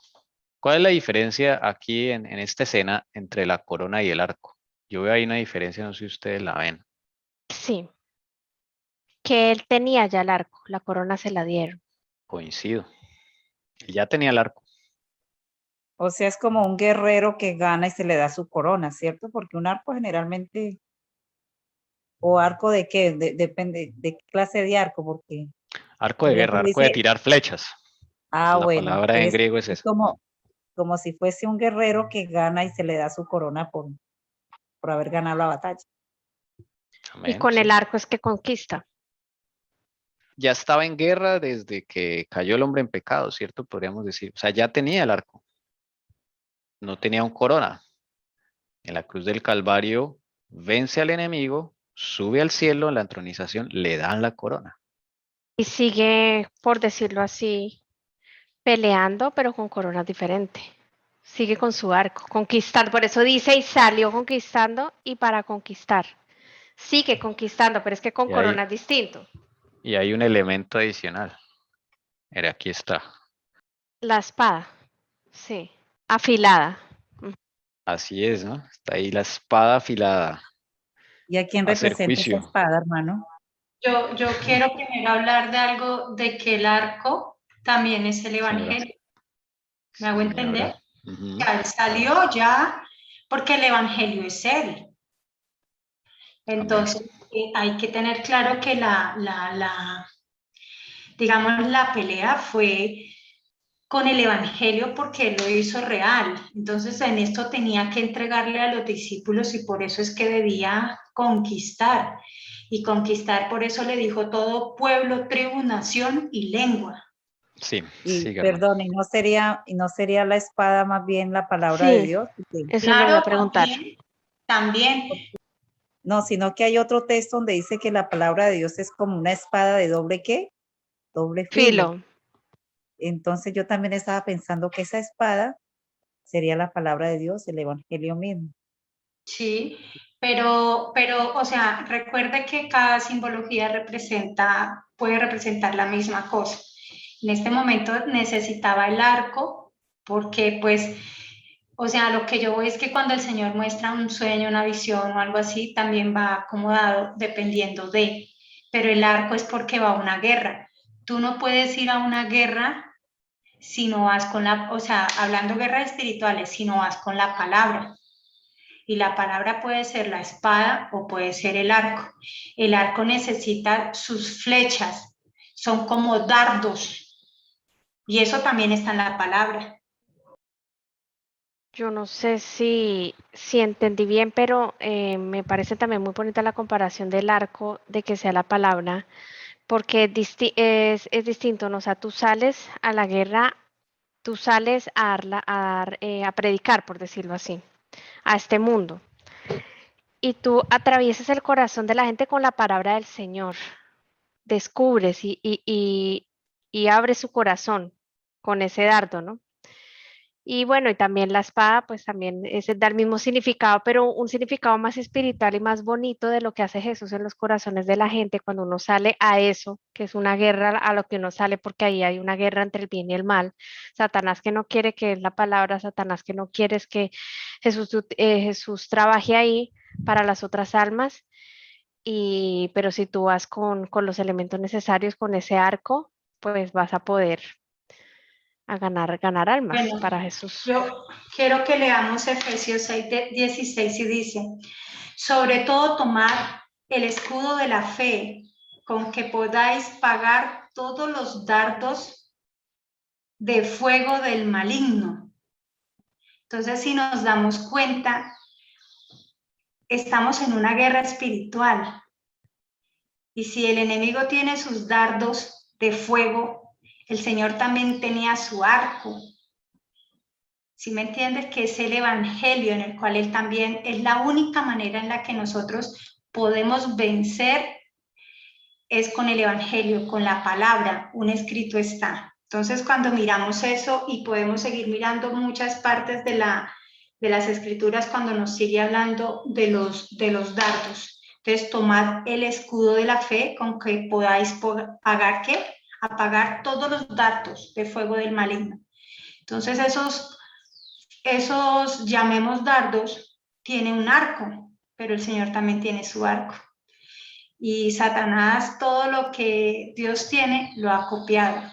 Speaker 1: ¿Cuál es la diferencia aquí en esta escena entre la corona y el arco? Yo veo ahí una diferencia, no sé si ustedes la ven.
Speaker 2: Sí, que él tenía ya el arco, la corona se la dieron.
Speaker 1: Coincido. Él ya tenía el arco.
Speaker 3: O sea, es como un guerrero que gana y se le da su corona, ¿cierto? Porque un arco generalmente, o arco de qué, depende de qué clase de arco, porque
Speaker 1: Arco
Speaker 3: por
Speaker 1: de guerra,
Speaker 3: ejemplo
Speaker 1: arco de
Speaker 3: dice,
Speaker 1: tirar flechas. La
Speaker 3: bueno,
Speaker 1: palabra en griego es esa.
Speaker 3: como si fuese un guerrero que gana y se le da su corona por haber ganado la batalla.
Speaker 1: Amén,
Speaker 2: Y con
Speaker 1: sí.
Speaker 2: el arco es que conquista.
Speaker 1: Ya estaba en guerra desde que cayó el hombre en pecado, ¿cierto? Podríamos decir. O sea, ya tenía el arco. No tenía un corona. En la cruz del Calvario vence al enemigo, sube al cielo, en la entronización le dan la corona.
Speaker 2: Y sigue, por decirlo así, peleando, pero con coronas diferentes. Sigue con su arco, conquistando. Por eso dice, y salió conquistando y para conquistar. Sigue conquistando, pero es que con corona es distinto.
Speaker 1: Y hay un elemento adicional. Mira, aquí está.
Speaker 2: La espada, sí, afilada.
Speaker 1: Así es, ¿no? Está ahí la espada afilada.
Speaker 3: ¿Y a quién
Speaker 1: Va a hacer
Speaker 3: representa esa
Speaker 1: juicio.
Speaker 3: espada, hermano?
Speaker 6: Yo quiero primero hablar de algo, de que el arco también es el Evangelio. ¿Me hago entender?
Speaker 1: Uh-huh.
Speaker 6: Ya él salió ya, porque el Evangelio es él. Entonces, hay que tener claro que digamos, la pelea fue con el Evangelio porque él lo hizo real. Entonces, en esto tenía que entregarle a los discípulos y por eso es que debía conquistar. Y conquistar, por eso le dijo todo pueblo, tribu, nación y lengua.
Speaker 1: Sí,
Speaker 3: Y
Speaker 1: sí,
Speaker 3: perdón, ¿y no sería la espada más bien la palabra de Dios?
Speaker 2: Eso
Speaker 6: Claro,
Speaker 2: le voy a preguntar.
Speaker 6: también.
Speaker 3: No, sino que hay otro texto donde dice que la palabra de Dios es como una espada de doble, ¿qué? Doble filo.
Speaker 2: Filo.
Speaker 3: Entonces yo también estaba pensando que esa espada sería la palabra de Dios, el evangelio mismo.
Speaker 6: Sí, pero, o sea, recuerde que cada simbología puede representar la misma cosa. En este momento necesitaba el arco porque, pues, o sea, lo que yo veo es que cuando el Señor muestra un sueño, una visión o algo así, también va acomodado dependiendo de, pero el arco es porque va a una guerra. Tú no puedes ir a una guerra si no vas con o sea, hablando guerras espirituales, si no vas con la palabra. Y la palabra puede ser la espada o puede ser el arco. El arco necesita sus flechas, son como dardos. Y eso también está en la palabra.
Speaker 2: Yo no sé si entendí bien, pero me parece también muy bonita la comparación del arco, de que sea la palabra, porque es distinto, ¿no? O sea, tú sales a la guerra, tú sales a predicar, por decirlo así, a este mundo. Y tú atraviesas el corazón de la gente con la palabra del Señor. Descubres y abres su corazón con ese dardo, ¿no? Y bueno, y también la espada, pues también da el mismo significado, pero un significado más espiritual y más bonito de lo que hace Jesús en los corazones de la gente cuando uno sale a eso, que es una guerra a lo que uno sale, porque ahí hay una guerra entre el bien y el mal. Satanás que no quiere que es la palabra, Satanás que no quiere es que Jesús trabaje ahí para las otras almas. Pero si tú vas con los elementos necesarios, con ese arco, pues vas a poder ganar almas
Speaker 6: Bueno,
Speaker 2: para Jesús.
Speaker 6: yo quiero que leamos Efesios 6:16 y dice, sobre todo tomar el escudo de la fe, con que podáis pagar todos los dardos de fuego del maligno. Entonces, si nos damos cuenta, estamos en una guerra espiritual. Y si el enemigo tiene sus dardos de fuego, el Señor también tenía su arco. ¿Sí me entiendes? Que es el evangelio en el cual Él también es la única manera en la que nosotros podemos vencer, es con el evangelio, con la palabra, un escrito está. Entonces, cuando miramos eso y podemos seguir mirando muchas partes de las escrituras cuando nos sigue hablando de los dardos. Entonces, tomad el escudo de la fe con que podáis pagar, ¿qué? Apagar todos los dardos de fuego del maligno. Entonces, esos llamemos dardos, tiene un arco, pero el Señor también tiene su arco. Y Satanás, todo lo que Dios tiene, lo ha copiado.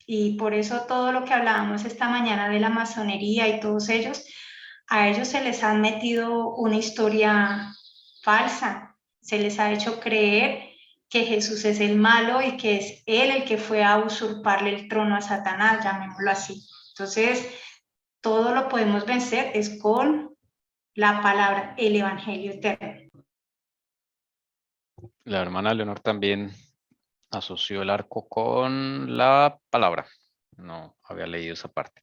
Speaker 6: Y por eso todo lo que hablábamos esta mañana de la masonería y todos ellos, a ellos se les ha metido una historia falsa. Se les ha hecho creer que Jesús es el malo y que es Él el que fue a usurparle el trono a Satanás, llamémoslo así. Entonces, todo lo podemos vencer es con la palabra, el evangelio eterno.
Speaker 1: La hermana Leonor también asoció el arco con la palabra. No había leído esa parte.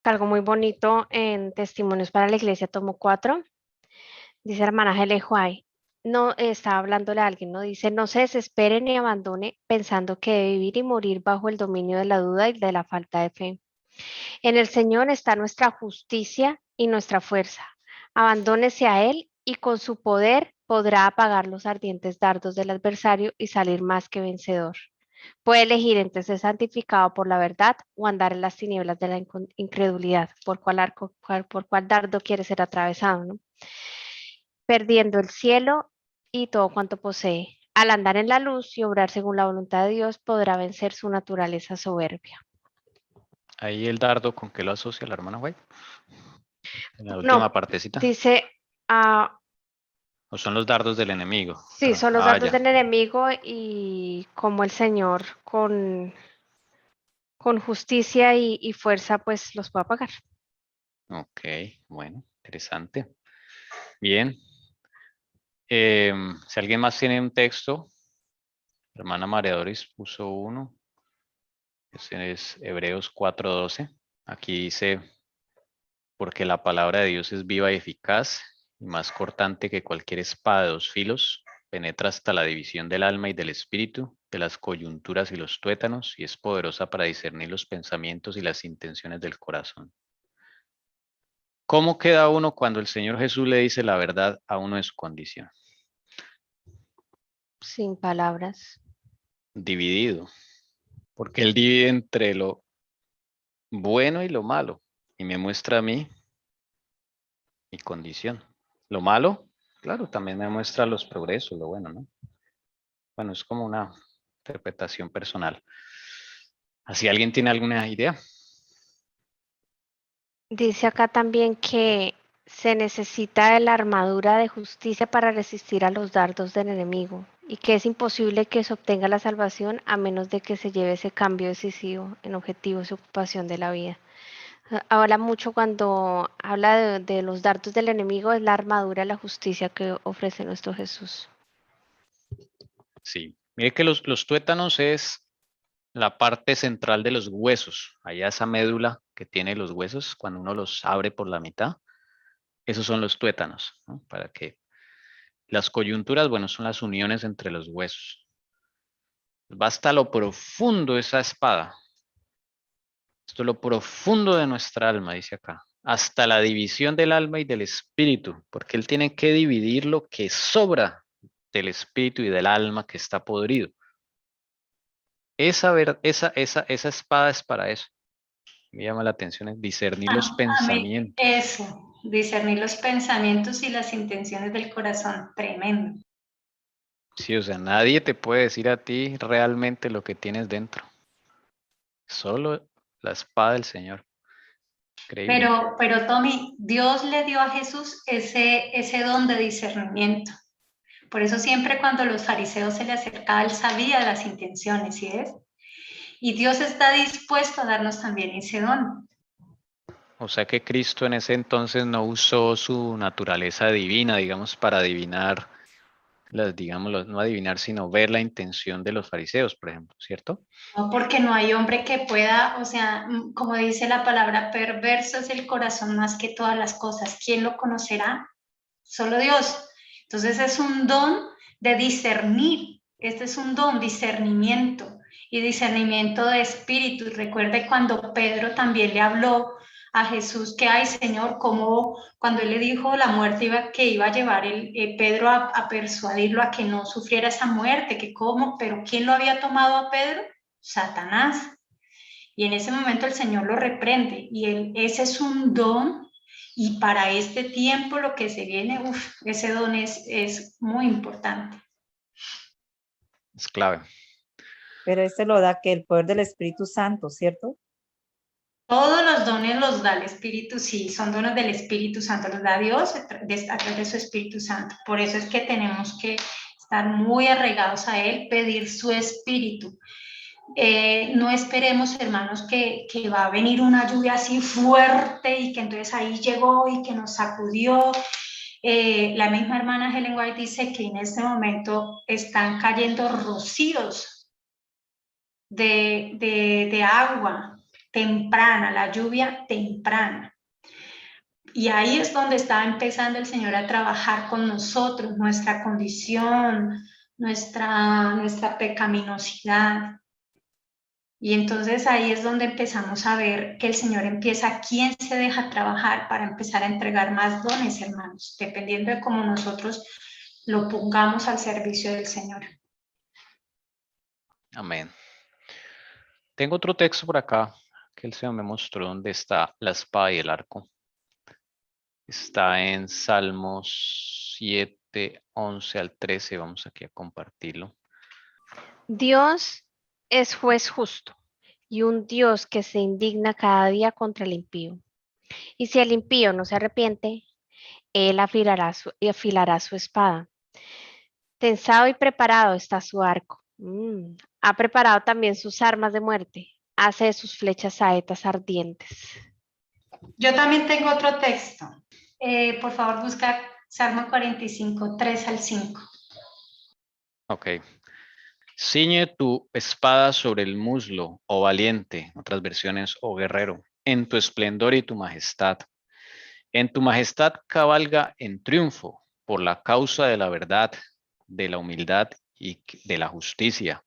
Speaker 2: Algo muy bonito en Testimonios para la Iglesia, tomo 4. Dice la hermana Helen White, no estaba hablándole a alguien, no dice, no se desespere ni abandone pensando que debe vivir y morir bajo el dominio de la duda y de la falta de fe. En el Señor está nuestra justicia y nuestra fuerza. Abandónese a Él y con su poder podrá apagar los ardientes dardos del adversario y salir más que vencedor. Puede elegir entre ser santificado por la verdad o andar en las tinieblas de la incredulidad, por cuál dardo quiere ser atravesado, ¿no? Perdiendo el cielo y todo cuanto posee. Al andar en la luz y obrar según la voluntad de Dios, podrá vencer su naturaleza soberbia.
Speaker 1: Ahí el dardo, ¿con qué lo asocia la hermana White? En la última
Speaker 2: No,
Speaker 1: partecita.
Speaker 2: dice,
Speaker 1: ¿O son los dardos del enemigo?
Speaker 2: sí, son los
Speaker 1: Ah,
Speaker 2: dardos
Speaker 1: ya.
Speaker 2: del enemigo y como el Señor con justicia y fuerza, pues los puede apagar.
Speaker 1: Ok, bueno, interesante. Bien. Si alguien más tiene un texto, la hermana María Doris puso uno. Ese es Hebreos 4:12. Aquí dice, porque la palabra de Dios es viva y eficaz y más cortante que cualquier espada de 2 filos, penetra hasta la división del alma y del espíritu, de las coyunturas y los tuétanos, y es poderosa para discernir los pensamientos y las intenciones del corazón. ¿Cómo queda uno cuando el Señor Jesús le dice la verdad a uno de su condición?
Speaker 2: Sin palabras.
Speaker 1: Dividido, porque Él divide entre lo bueno y lo malo, y me muestra a mí mi condición. Lo malo, claro, también me muestra los progresos, lo bueno, ¿no? Bueno, es como una interpretación personal. ¿Así alguien tiene alguna idea?
Speaker 2: Dice acá también que se necesita de la armadura de justicia para resistir a los dardos del enemigo y que es imposible que se obtenga la salvación a menos de que se lleve ese cambio decisivo en objetivos y ocupación de la vida. Habla mucho cuando habla de los dardos del enemigo, es la armadura de la justicia que ofrece nuestro Jesús.
Speaker 1: Sí. Mire que los tuétanos es la parte central de los huesos. Allá esa médula que tiene los huesos, cuando uno los abre por la mitad, esos son los tuétanos, ¿no? Para que las coyunturas, bueno, son las uniones entre los huesos. Va hasta lo profundo esa espada. Esto es lo profundo de nuestra alma, dice acá. Hasta la división del alma y del espíritu, porque Él tiene que dividir lo que sobra del espíritu y del alma que está podrido. Esa espada es para eso. Me llama la atención es discernir los pensamientos.
Speaker 6: Eso, discernir los pensamientos y las intenciones del corazón, tremendo.
Speaker 1: Sí, o sea, nadie te puede decir a ti realmente lo que tienes dentro. Solo la espada del Señor. Increíble.
Speaker 6: Pero Tommy, Dios le dio a Jesús ese don de discernimiento. Por eso siempre cuando los fariseos se le acercaban, él sabía las intenciones, ¿sí es? Y Dios está dispuesto a darnos también ese don.
Speaker 1: O sea que Cristo en ese entonces no usó su naturaleza divina, digamos, para adivinar, digamos, no adivinar, sino ver la intención de los fariseos, por ejemplo, ¿cierto?
Speaker 6: No, porque no hay hombre que pueda, o sea, como dice la palabra, perverso es el corazón más que todas las cosas. ¿Quién lo conocerá? Solo Dios. Entonces es un don de discernir. Este es un don, discernimiento y discernimiento de espíritu. Recuerde cuando Pedro también le habló a Jesús que, ay Señor, como cuando él le dijo la muerte que iba a llevar Pedro a persuadirlo a que no sufriera esa muerte, que cómo, pero ¿quién lo había tomado a Pedro? Satanás. Y en ese momento el Señor lo reprende y ese es un don. Y para este tiempo, lo que se viene, ese don es muy importante.
Speaker 1: Es clave.
Speaker 3: Pero este lo da que el poder del Espíritu Santo, ¿cierto?
Speaker 6: Todos los dones los da el Espíritu, sí, son dones del Espíritu Santo, los da Dios a través de su Espíritu Santo. Por eso es que tenemos que estar muy arraigados a Él, pedir su Espíritu. No esperemos, hermanos, que va a venir una lluvia así fuerte y que entonces ahí llegó y que nos sacudió. La misma hermana Helen White dice que en este momento están cayendo rocíos de agua temprana, la lluvia temprana. Y ahí es donde está empezando el Señor a trabajar con nosotros, nuestra condición, nuestra pecaminosidad. Y entonces ahí es donde empezamos a ver que el Señor empieza, quién se deja trabajar para empezar a entregar más dones, hermanos, dependiendo de cómo nosotros lo pongamos al servicio del Señor.
Speaker 1: Amén. Tengo otro texto por acá que el Señor me mostró donde está la espada y el arco. Está en Salmos 7, 11 al 13. Vamos aquí a compartirlo.
Speaker 2: Dios es juez justo y un Dios que se indigna cada día contra el impío. Y si el impío no se arrepiente, él afilará su espada. Tensado y preparado está su arco. Ha preparado también sus armas de muerte. Hace de sus flechas saetas ardientes.
Speaker 6: Yo también tengo otro texto. Por favor, busca Salmo 45, 3 al 5.
Speaker 1: Ok. Ciñe tu espada sobre el muslo, oh valiente, otras versiones, oh guerrero, en tu esplendor y tu majestad. En tu majestad cabalga en triunfo por la causa de la verdad, de la humildad y de la justicia.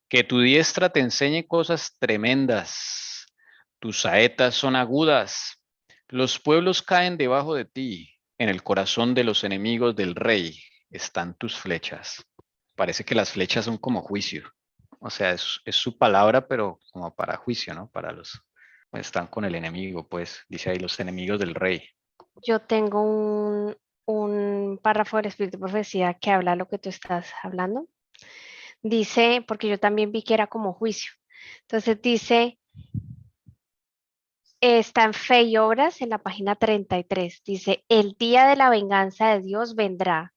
Speaker 1: Que tu diestra te enseñe cosas tremendas. Tus saetas son agudas. Los pueblos caen debajo de ti. En el corazón de los enemigos del rey están tus flechas. Parece que las flechas son como juicio. O sea, es su palabra, pero como para juicio, ¿no? Para los... Están con el enemigo, pues. Dice ahí los enemigos del rey.
Speaker 2: Yo tengo un párrafo del Espíritu de Profecía que habla lo que tú estás hablando. Dice, porque yo también vi que era como juicio. Entonces dice, está en Fe y Obras en la página 33. Dice, el día de la venganza de Dios vendrá,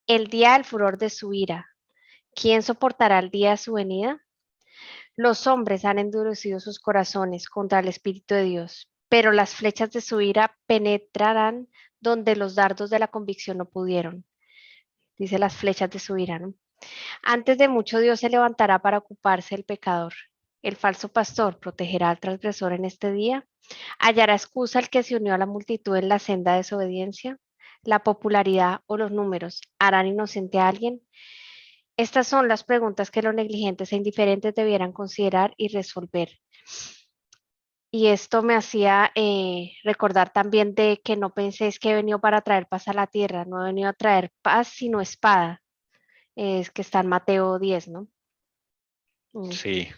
Speaker 2: el día del furor de su ira. ¿Quién soportará el día de su venida? Los hombres han endurecido sus corazones contra el Espíritu de Dios, pero las flechas de su ira penetrarán donde los dardos de la convicción no pudieron. Dice las flechas de su ira, ¿no? Antes de mucho Dios se levantará para ocuparse del pecador. El falso pastor protegerá al transgresor en este día. ¿Hallará excusa el que se unió a la multitud en la senda de desobediencia? ¿La popularidad o los números harán inocente a alguien? Estas son las preguntas que los negligentes e indiferentes debieran considerar y resolver. Y esto me hacía recordar también de que no penséis que he venido para traer paz a la tierra, no he venido a traer paz sino espada. Es que está en Mateo 10, ¿no?
Speaker 1: Sí,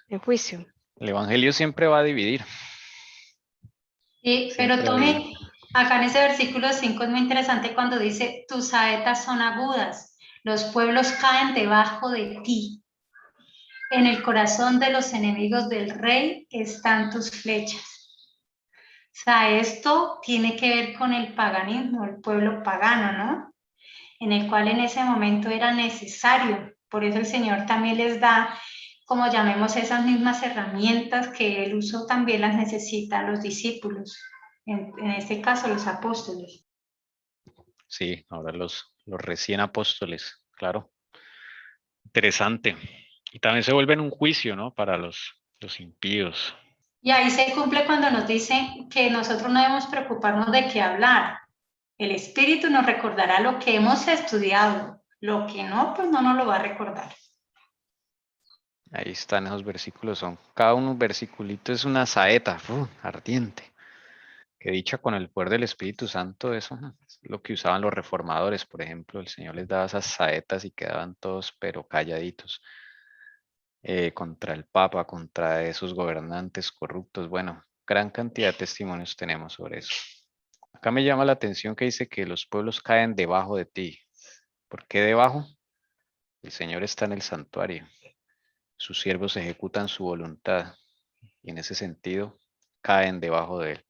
Speaker 2: En juicio.
Speaker 1: el evangelio siempre va a dividir.
Speaker 6: Pero
Speaker 1: Siempre va a dividir.
Speaker 6: Tommy, acá en ese versículo 5 es muy interesante cuando dice, tus saetas son agudas, los pueblos caen debajo de ti. En el corazón de los enemigos del rey están tus flechas. O sea, esto tiene que ver con el paganismo, el pueblo pagano, ¿no? En el cual en ese momento era necesario. Por eso el Señor también les da, como llamemos, esas mismas herramientas que Él usó, también las necesitan los discípulos, en este caso los apóstoles.
Speaker 1: Sí, ahora los recién apóstoles, claro. Interesante. Y también se vuelven un juicio, ¿no? Para los impíos.
Speaker 6: Y ahí se cumple cuando nos dice que nosotros no debemos preocuparnos de qué hablar. El Espíritu nos recordará lo que hemos estudiado. Lo que no, pues no nos lo va a recordar.
Speaker 1: Ahí están esos versículos. Cada un versiculito es una saeta ardiente. Que dicha con el poder del Espíritu Santo, eso es lo que usaban los reformadores, por ejemplo. El Señor les daba esas saetas y quedaban todos pero calladitos. Contra el Papa, contra esos gobernantes corruptos. Bueno, gran cantidad de testimonios tenemos sobre eso. Acá me llama la atención que dice que los pueblos caen debajo de ti. ¿Por qué debajo? El Señor está en el santuario. Sus siervos ejecutan su voluntad y en ese sentido caen debajo de él.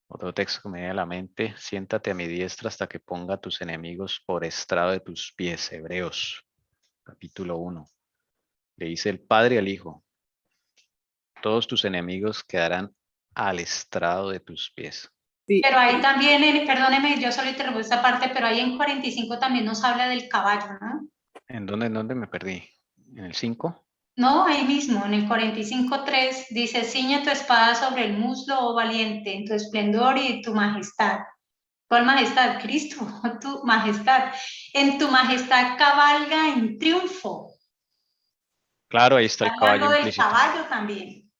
Speaker 1: Otro texto que me viene a la mente, siéntate a mi diestra hasta que ponga a tus enemigos por estrado de tus pies. Hebreos, capítulo 1. Le dice el Padre al Hijo, todos tus enemigos quedarán al estrado de tus pies.
Speaker 5: Sí,
Speaker 6: Pero ahí también, perdóneme, yo solo interrumpo esta parte, pero ahí en 45 también nos habla del caballo, ¿no?
Speaker 1: ¿En dónde me perdí? ¿En el 5?
Speaker 6: No, ahí mismo, en el 45:3 dice, ciñe tu espada sobre el muslo, oh valiente, en tu esplendor y tu majestad. ¿Cuál majestad? Cristo, tu majestad. En tu majestad cabalga en triunfo.
Speaker 1: Claro, ahí está el
Speaker 6: Está
Speaker 1: caballo
Speaker 6: hablando del
Speaker 1: implícito.
Speaker 6: caballo también.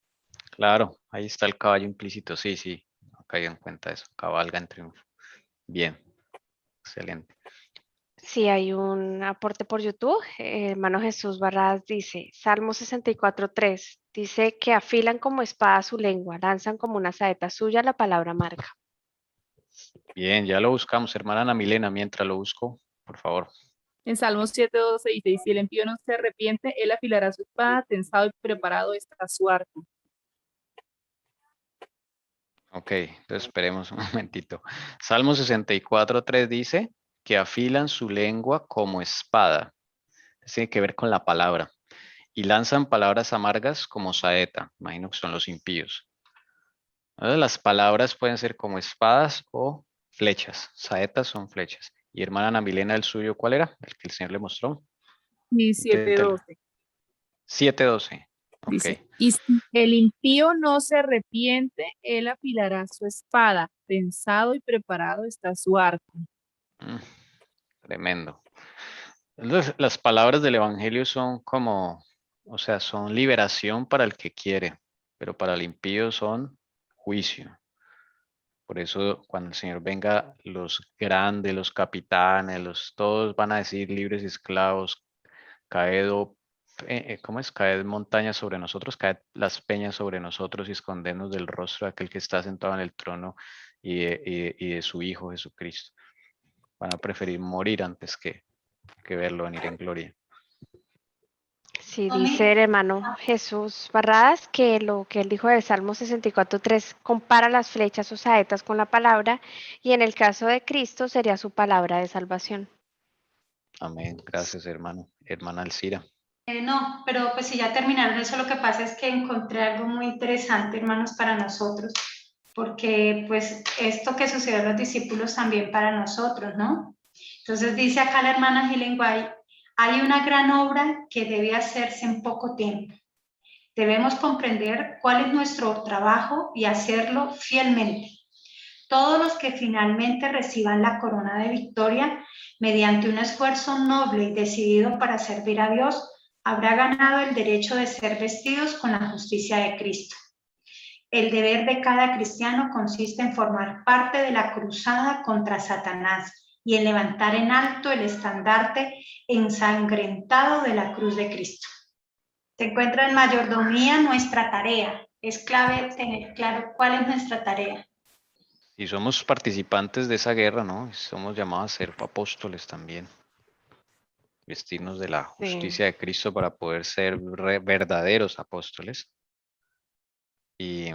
Speaker 1: Claro, ahí está el caballo implícito. Sí, no caigo en cuenta de eso. Cabalga en triunfo. Bien, excelente.
Speaker 2: Sí, hay un aporte por YouTube. Hermano Jesús Barras dice, Salmo 64:3, dice que afilan como espada su lengua, lanzan como una saeta suya la palabra amarga.
Speaker 1: Bien, ya lo buscamos, hermana Ana Milena, mientras lo busco, por favor.
Speaker 5: en Salmos 7:12 dice, y si el impío no se arrepiente, él afilará su espada, tensado y preparado está su arco.
Speaker 1: Ok, entonces esperemos un momentito. Salmo 64:3 dice que afilan su lengua como espada. Tiene que ver con la palabra. Y lanzan palabras amargas como saeta. Imagino que son los impíos. Entonces, las palabras pueden ser como espadas o flechas. Saetas son flechas. Y hermana Ana Milena, ¿el suyo cuál era? El que el Señor le mostró.
Speaker 5: Y
Speaker 1: Inténtelo.
Speaker 5: 7:12.
Speaker 1: 7:12.
Speaker 5: Dice,
Speaker 1: Ok.
Speaker 5: y si el impío no se arrepiente, él afilará su espada. Pensado y preparado está su arco.
Speaker 1: Mm, tremendo. Las palabras del Evangelio son como, o sea, son liberación para el que quiere, pero para el impío son juicio. Por eso cuando el Señor venga, los grandes, los capitanes, todos van a decir libres y esclavos, caed, ¿cómo es? Caed montañas sobre nosotros, caed las peñas sobre nosotros y escondernos del rostro de aquel que está sentado en el trono y de su Hijo Jesucristo. Van a preferir morir antes que verlo venir en gloria.
Speaker 2: Sí, dice
Speaker 6: Tommy,
Speaker 2: el hermano Jesús Barradas que lo que él dijo del Salmo 64:3 compara las flechas o saetas con la palabra y en el caso de Cristo sería su palabra de salvación.
Speaker 1: Amén. Gracias, hermano. Hermana Alcira.
Speaker 6: no, pero pues si ya terminaron eso, lo que pasa es que encontré algo muy interesante, hermanos, para nosotros, porque pues esto que sucedió a los discípulos también para nosotros, ¿no? Entonces dice acá la hermana Helen White, hay una gran obra que debe hacerse en poco tiempo. Debemos comprender cuál es nuestro trabajo y hacerlo fielmente. Todos los que finalmente reciban la corona de victoria mediante un esfuerzo noble y decidido para servir a Dios, habrá ganado el derecho de ser vestidos con la justicia de Cristo. El deber de cada cristiano consiste en formar parte de la cruzada contra Satanás y en levantar en alto el estandarte ensangrentado de la cruz de Cristo. Se encuentra en mayordomía nuestra tarea. Es clave tener claro cuál es nuestra tarea.
Speaker 1: Y somos participantes de esa guerra, ¿no? Somos llamados a ser apóstoles también. Vestirnos de la
Speaker 2: Sí.
Speaker 1: justicia de Cristo para poder ser verdaderos apóstoles. Y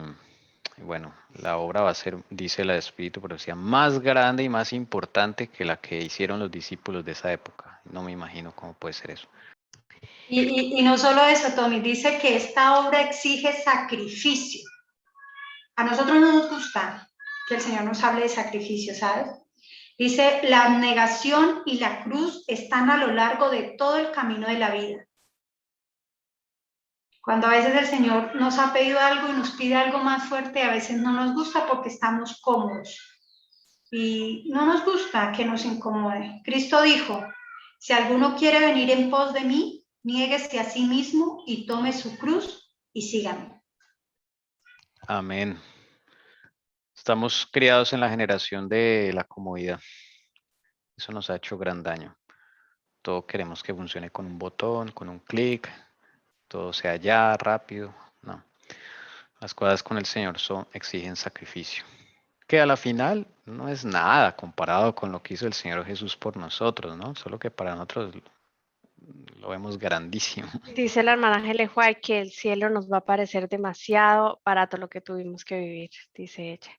Speaker 1: bueno, la obra va a ser, dice la Espíritu Profecía, más grande y más importante que la que hicieron los discípulos de esa época. No me imagino cómo puede ser eso.
Speaker 6: Y no solo eso, Tommy, dice que esta obra exige sacrificio. A nosotros no nos gusta que el Señor nos hable de sacrificio, ¿sabes? Dice, la abnegación y la cruz están a lo largo de todo el camino de la vida. Cuando a veces el Señor nos ha pedido algo y nos pide algo más fuerte, a veces no nos gusta porque estamos cómodos. Y no nos gusta que nos incomode. Cristo dijo, si alguno quiere venir en pos de mí, niéguese a sí mismo y tome su cruz y sígame.
Speaker 1: Amén. Estamos criados en la generación de la comodidad. Eso nos ha hecho gran daño. Todo queremos que funcione con un botón, con un clic, todo sea ya, rápido. No. Las cosas con el Señor exigen sacrificio. Que a la final no es nada comparado con lo que hizo el Señor Jesús por nosotros, ¿no? Solo que para nosotros lo vemos grandísimo.
Speaker 2: Dice la hermana Helen White que el cielo nos va a parecer demasiado barato lo que tuvimos que vivir, dice ella.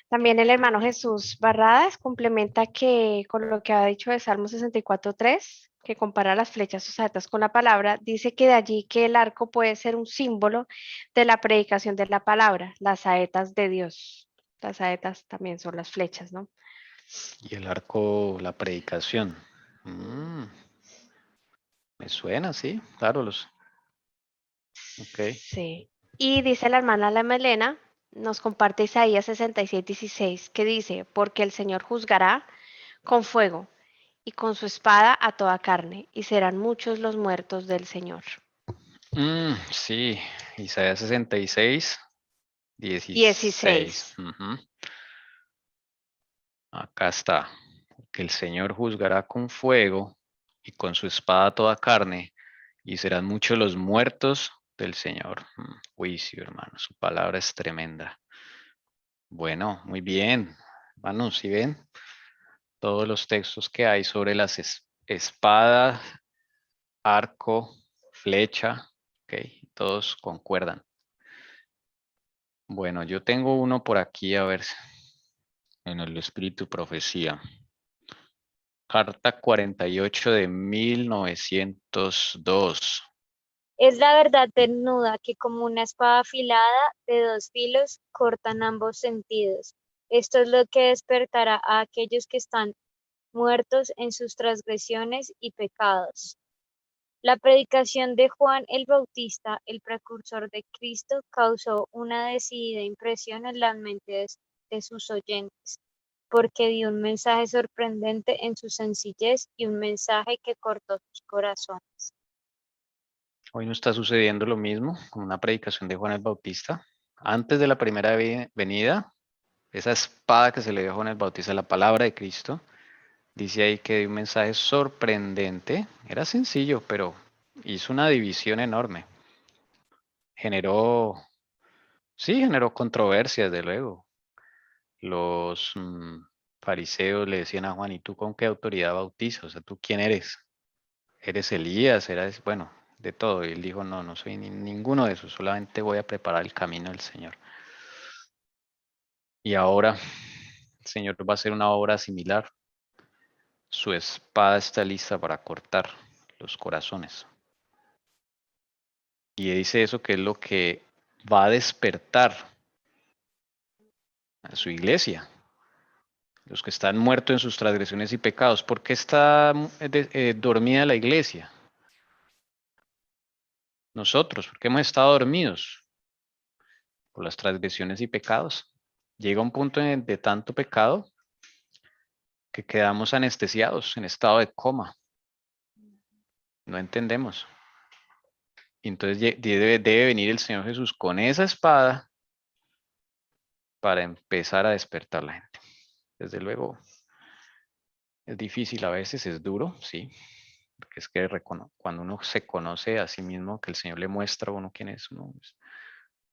Speaker 2: También el hermano Jesús Barradas complementa que con lo que ha dicho de Salmo 64:3, que compara las flechas o saetas con la palabra, dice que de allí que el arco puede ser un símbolo de la predicación de la palabra, las saetas de Dios. Las saetas también son las flechas, ¿no?
Speaker 1: Y el arco, la predicación. Me suena, sí, claro, ok.
Speaker 2: Sí. Y dice la hermana La Melena, nos comparte Isaías 66:16, que dice, porque el Señor juzgará con fuego y con su espada a toda carne, y serán muchos los muertos del Señor.
Speaker 1: Sí, Isaías 66, 16.
Speaker 2: 16.
Speaker 1: Acá está. Que el Señor juzgará con fuego y con su espada toda carne, y serán muchos los muertos del Señor. Juicio, hermano, su palabra es tremenda. Bueno, muy bien. Hermanos, ¿sí ven? Todos los textos que hay sobre las espadas, arco, flecha, ok, todos concuerdan. Bueno, yo tengo uno por aquí, a ver, en el Espíritu Profecía. Carta 48 de 1902.
Speaker 4: Es la verdad desnuda que como una espada afilada de dos filos cortan ambos sentidos. Esto es lo que despertará a aquellos que están muertos en sus transgresiones y pecados. La predicación de Juan el Bautista, el precursor de Cristo, causó una decidida impresión en las mentes de sus oyentes, porque dio un mensaje sorprendente en su sencillez y un mensaje que cortó sus corazones.
Speaker 1: Hoy no está sucediendo lo mismo con una predicación de Juan el Bautista. Antes de la primera venida, esa espada que se le dio a Juan el Bautista, la palabra de Cristo, dice ahí que dio un mensaje sorprendente. Era sencillo, pero hizo una división enorme. Generó controversia, desde luego. Los fariseos le decían a Juan, ¿y tú con qué autoridad bautizas? O sea, ¿tú quién eres? ¿Eres Elías? ¿Eres, bueno, de todo? Y él dijo, no, no soy ninguno de esos, solamente voy a preparar el camino del Señor. Y ahora el Señor va a hacer una obra similar. Su espada está lista para cortar los corazones. Y dice eso que es lo que va a despertar a su iglesia. Los que están muertos en sus transgresiones y pecados. ¿Por qué está dormida la iglesia? Nosotros, ¿por qué hemos estado dormidos? Por las transgresiones y pecados. Llega un punto de tanto pecado que quedamos anestesiados, en estado de coma. No entendemos. Y entonces debe venir el Señor Jesús con esa espada para empezar a despertar a la gente. Desde luego, es difícil a veces, es duro, sí. Porque es que cuando uno se conoce a sí mismo, que el Señor le muestra a uno quién es, uno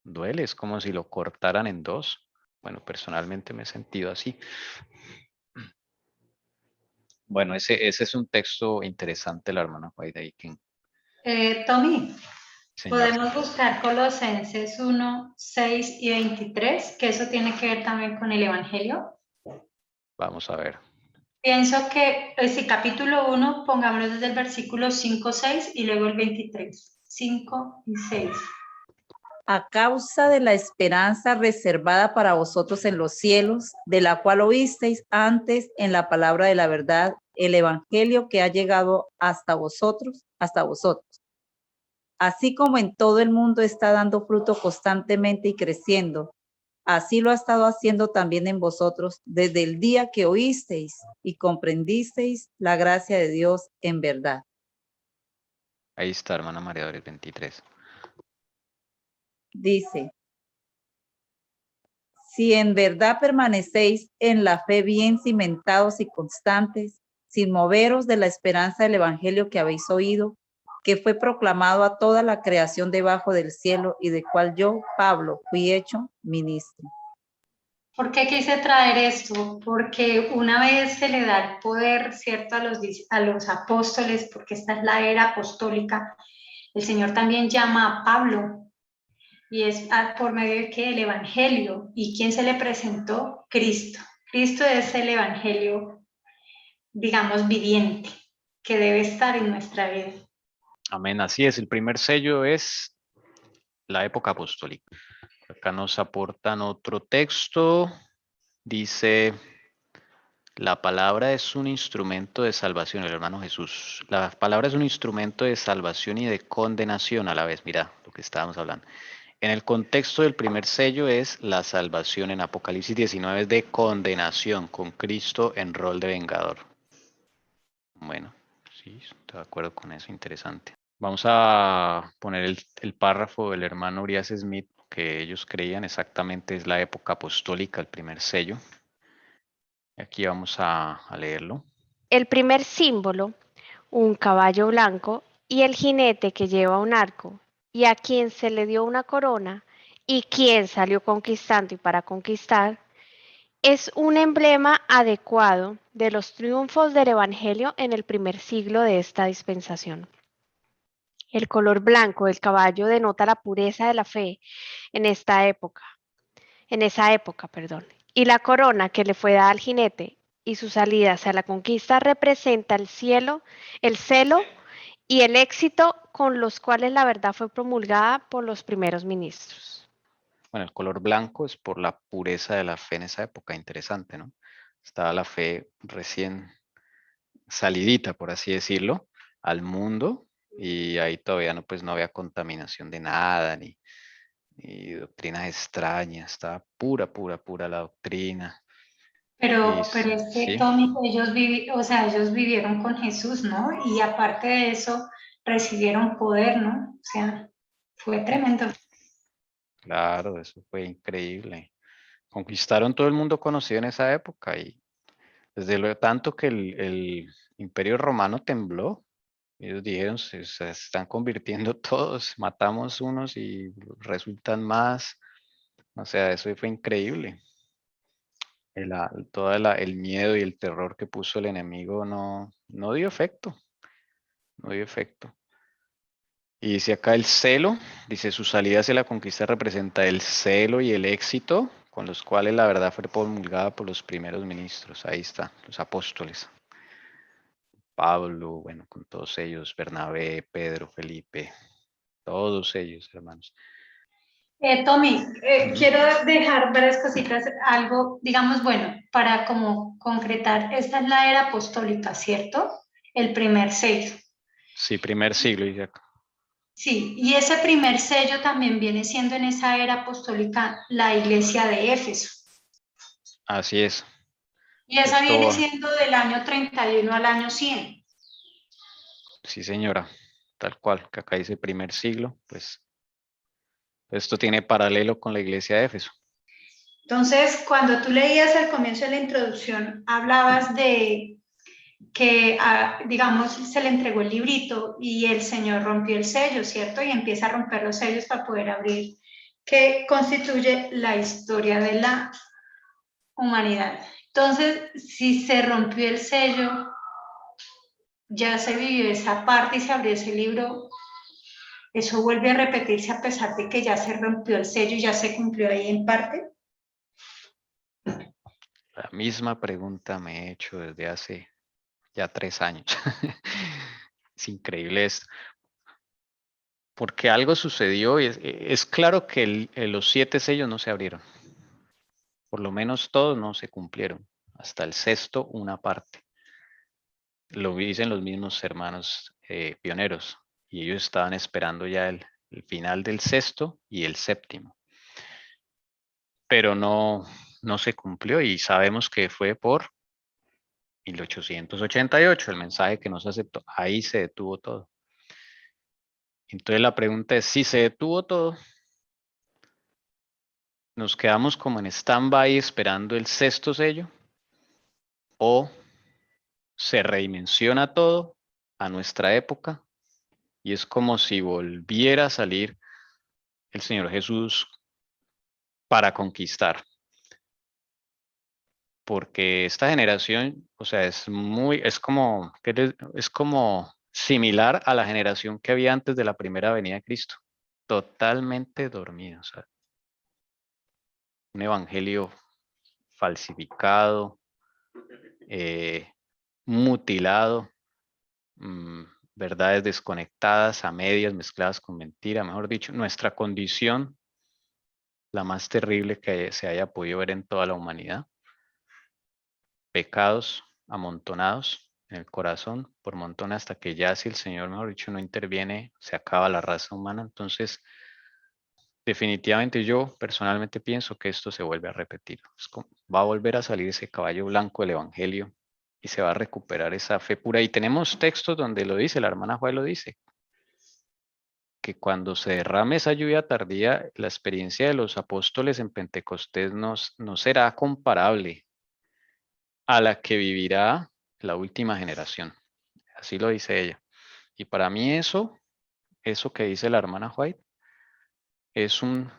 Speaker 1: duele, es como si lo cortaran en dos. Bueno, personalmente me he sentido así. Bueno, ese es un texto interesante, la hermana Juaida Aiken.
Speaker 6: Tommy,
Speaker 1: Señor.
Speaker 6: podemos buscar Colosenses 1, 6 y 23, que eso tiene que ver también con el Evangelio.
Speaker 1: Vamos a ver.
Speaker 6: Pienso que ese capítulo 1, pongámoslo desde el versículo 5, 6 y luego el 23. 5 y 6.
Speaker 3: A causa de la esperanza reservada para vosotros en los cielos, de la cual oísteis antes en la palabra de la verdad, el evangelio que ha llegado hasta vosotros. Así como en todo el mundo está dando fruto constantemente y creciendo, así lo ha estado haciendo también en vosotros desde el día que oísteis y comprendisteis la gracia de Dios en verdad.
Speaker 1: Ahí está, hermana María del 23.
Speaker 3: Dice, si en verdad permanecéis en la fe bien cimentados y constantes, sin moveros de la esperanza del evangelio que habéis oído, que fue proclamado a toda la creación debajo del cielo y de cual yo, Pablo, fui hecho ministro.
Speaker 6: ¿Por qué quise traer esto? Porque una vez se le da el poder, ¿cierto?, a los apóstoles, porque esta es la era apostólica, el Señor también llama a Pablo, y es por medio de ¿qué? El Evangelio. ¿Y quién se le presentó? Cristo. Cristo es el Evangelio, digamos, viviente, que debe estar en nuestra vida.
Speaker 1: Amén, así es. El primer sello es la época apostólica. Acá nos aportan otro texto. Dice, la palabra es un instrumento de salvación, el hermano Jesús. La palabra es un instrumento de salvación y de condenación a la vez. Mira lo que estábamos hablando. En el contexto del primer sello es la salvación. En Apocalipsis 19 es de condenación, con Cristo en rol de vengador. Bueno, sí, estoy de acuerdo con eso, interesante. Vamos a poner el párrafo del hermano Urias Smith, que ellos creían exactamente es la época apostólica, el primer sello. Aquí vamos a leerlo.
Speaker 2: El primer símbolo, un caballo blanco y el jinete que lleva un arco, y a quien se le dio una corona, y quien salió conquistando y para conquistar, es un emblema adecuado de los triunfos del Evangelio en el primer siglo de esta dispensación. El color blanco del caballo denota la pureza de la fe en esa época, y la corona que le fue dada al jinete y su salida hacia la conquista representa el celo y el éxito con los cuales la verdad fue promulgada por los primeros ministros.
Speaker 1: Bueno, el color blanco es por la pureza de la fe en esa época, interesante, ¿no? Estaba la fe recién salidita, por así decirlo, al mundo, Y ahí todavía no, pues no había contaminación de nada, ni doctrinas extrañas, estaba pura la doctrina.
Speaker 6: Pero es que,
Speaker 1: Sí,
Speaker 6: Tommy, o sea, ellos vivieron con Jesús, ¿no? Y aparte de eso, recibieron poder, ¿no? O sea, fue tremendo.
Speaker 1: claro, eso fue increíble. Conquistaron todo el mundo conocido en esa época y desde lo tanto que el Imperio Romano tembló. Ellos dijeron, se están convirtiendo todos, matamos unos y resultan más. O sea, eso fue increíble. El miedo y el terror que puso el enemigo no dio efecto, no dio efecto. Y dice acá el celo, dice su salida hacia la conquista representa el celo y el éxito con los cuales la verdad fue promulgada por los primeros ministros. Ahí está, los apóstoles. Pablo, bueno, con todos ellos, Bernabé, Pedro, Felipe, todos ellos, hermanos.
Speaker 6: Tommy,
Speaker 1: Ujú.
Speaker 6: quiero dejar varias cositas, algo, digamos, bueno, para como concretar, esta es la era apostólica, ¿cierto? El primer sello.
Speaker 1: Sí, primer siglo, dice acá.
Speaker 6: Sí, y ese primer sello también viene siendo en esa era apostólica la iglesia de Éfeso.
Speaker 1: Así es.
Speaker 6: Y esa viene
Speaker 1: Esto,
Speaker 6: siendo del año 31 al año 100.
Speaker 1: sí, señora, tal cual, que acá dice primer siglo, pues esto tiene paralelo con la iglesia de Éfeso.
Speaker 6: Entonces, cuando tú leías al comienzo de la introducción, hablabas de que, digamos, se le entregó el librito y el Señor rompió el sello, ¿cierto? Y empieza a romper los sellos para poder abrir, que constituye la historia de la humanidad. Entonces, si se rompió el sello, ya se vivió esa parte y se abrió ese libro, eso vuelve a repetirse a pesar de que ya se rompió el sello y ya se cumplió ahí en parte.
Speaker 1: La misma pregunta me he hecho desde hace ya 3 años. Es increíble esto. Porque algo sucedió y es claro que los 7 sellos no se abrieron. Por lo menos todos no se cumplieron. Hasta el sexto, una parte. Lo dicen los mismos hermanos pioneros. Y ellos estaban esperando ya el final del sexto y el séptimo. Pero no se cumplió y sabemos que fue por 1888, el mensaje que no se aceptó. Ahí se detuvo todo. Entonces la pregunta es, si se detuvo todo, ¿nos quedamos como en stand-by esperando el sexto sello? ¿O se redimensiona todo a nuestra época? Y es como si volviera a salir el Señor Jesús para conquistar. Porque esta generación, o sea, es como similar a la generación que había antes de la primera venida de Cristo. Totalmente dormida, o sea, un evangelio falsificado, mutilado, verdades desconectadas, a medias, mezcladas con mentira, mejor dicho, nuestra condición, la más terrible que se haya podido ver en toda la humanidad. Pecados amontonados en el corazón por montón hasta que ya si el Señor, mejor dicho, no interviene, se acaba la raza humana. Entonces, definitivamente yo personalmente pienso que esto se vuelve a repetir. Va a volver a salir ese caballo blanco del Evangelio y se va a recuperar esa fe pura. Y tenemos textos donde lo dice, la hermana Juan lo dice, que cuando se derrame esa lluvia tardía, la experiencia de los apóstoles en Pentecostés no será comparable a la que vivirá la última generación. Así lo dice ella. Y para mí eso que dice la hermana White, es un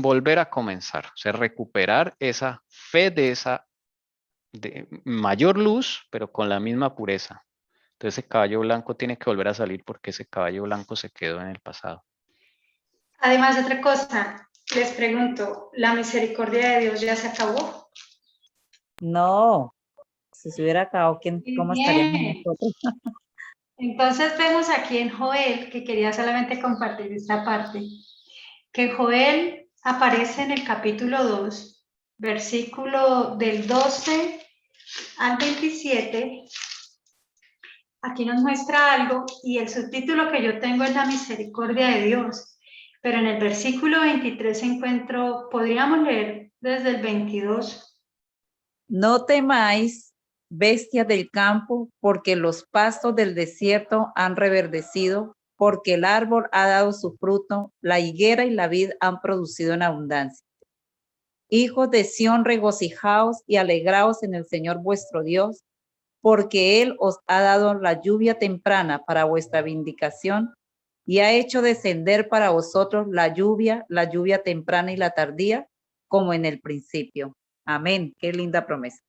Speaker 1: volver a comenzar, o sea, recuperar esa fe de mayor luz, pero con la misma pureza. Entonces ese caballo blanco tiene que volver a salir porque ese caballo blanco se quedó en el pasado.
Speaker 6: Además, otra cosa, les pregunto, ¿la misericordia de Dios ya se acabó?
Speaker 3: No, si se hubiera acabado, ¿cómo estaríamos
Speaker 6: Bien.
Speaker 3: nosotros?
Speaker 6: Entonces vemos aquí en Joel, que quería solamente compartir esta parte, que Joel aparece en el capítulo 2, versículo del 12 al 27, aquí nos muestra algo y el subtítulo que yo tengo es la misericordia de Dios. Pero en el versículo 23 encuentro, podríamos leer desde el 22.
Speaker 3: No temáis, bestias del campo, porque los pastos del desierto han reverdecido, porque el árbol ha dado su fruto, la higuera y la vid han producido en abundancia. Hijos de Sión, regocijaos y alegraos en el Señor vuestro Dios, porque Él os ha dado la lluvia temprana para vuestra vindicación y ha hecho descender para vosotros la lluvia temprana y la tardía, como en el principio. Amén. Qué linda promesa.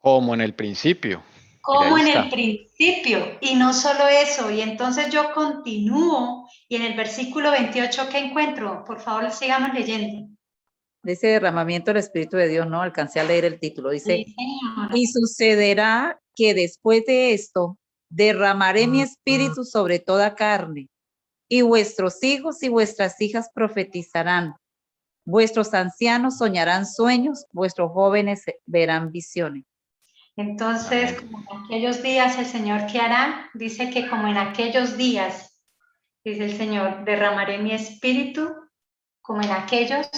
Speaker 1: Como en el principio.
Speaker 6: Como
Speaker 1: Mira, ahí
Speaker 6: en el
Speaker 1: está.
Speaker 6: principio. Y no solo eso, y entonces yo continúo y en el versículo 28 que encuentro, por favor sigamos leyendo.
Speaker 3: De ese derramamiento del Espíritu de Dios, no alcancé a leer el título. Dice,
Speaker 6: Sí, señora.
Speaker 3: y sucederá que después de esto derramaré mi espíritu sobre toda carne, y vuestros hijos y vuestras hijas profetizarán, vuestros ancianos soñarán sueños, vuestros jóvenes verán visiones.
Speaker 6: Entonces,
Speaker 1: Amén.
Speaker 6: como en aquellos días el Señor, ¿qué hará? Dice que como en aquellos días, dice el Señor, derramaré mi espíritu como en aquellos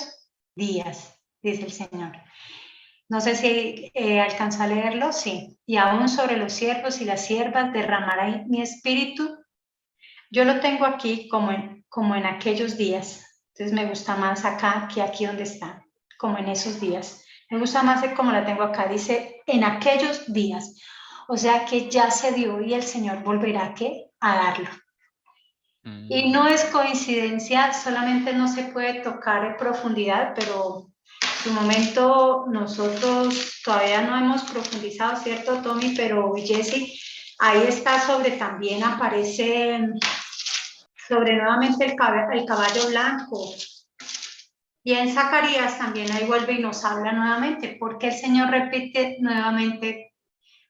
Speaker 6: días, dice el Señor. No sé si alcanzó a leerlo, sí. Y aún sobre los siervos y las siervas derramaré mi espíritu. Yo lo tengo aquí como en aquellos días. Entonces me gusta más acá que aquí donde está, como en esos días. Me gusta más de como la tengo acá. Dice, en aquellos días. O sea que ya se dio y el Señor volverá ¿qué? A darlo. Y no es coincidencia, solamente no se puede tocar en profundidad, pero en su momento nosotros todavía no hemos profundizado, ¿cierto, Tommy? Pero Jessy, ahí está sobre, también aparece sobre nuevamente el caballo blanco. Y en Zacarías también ahí vuelve y nos habla nuevamente, porque el Señor repite nuevamente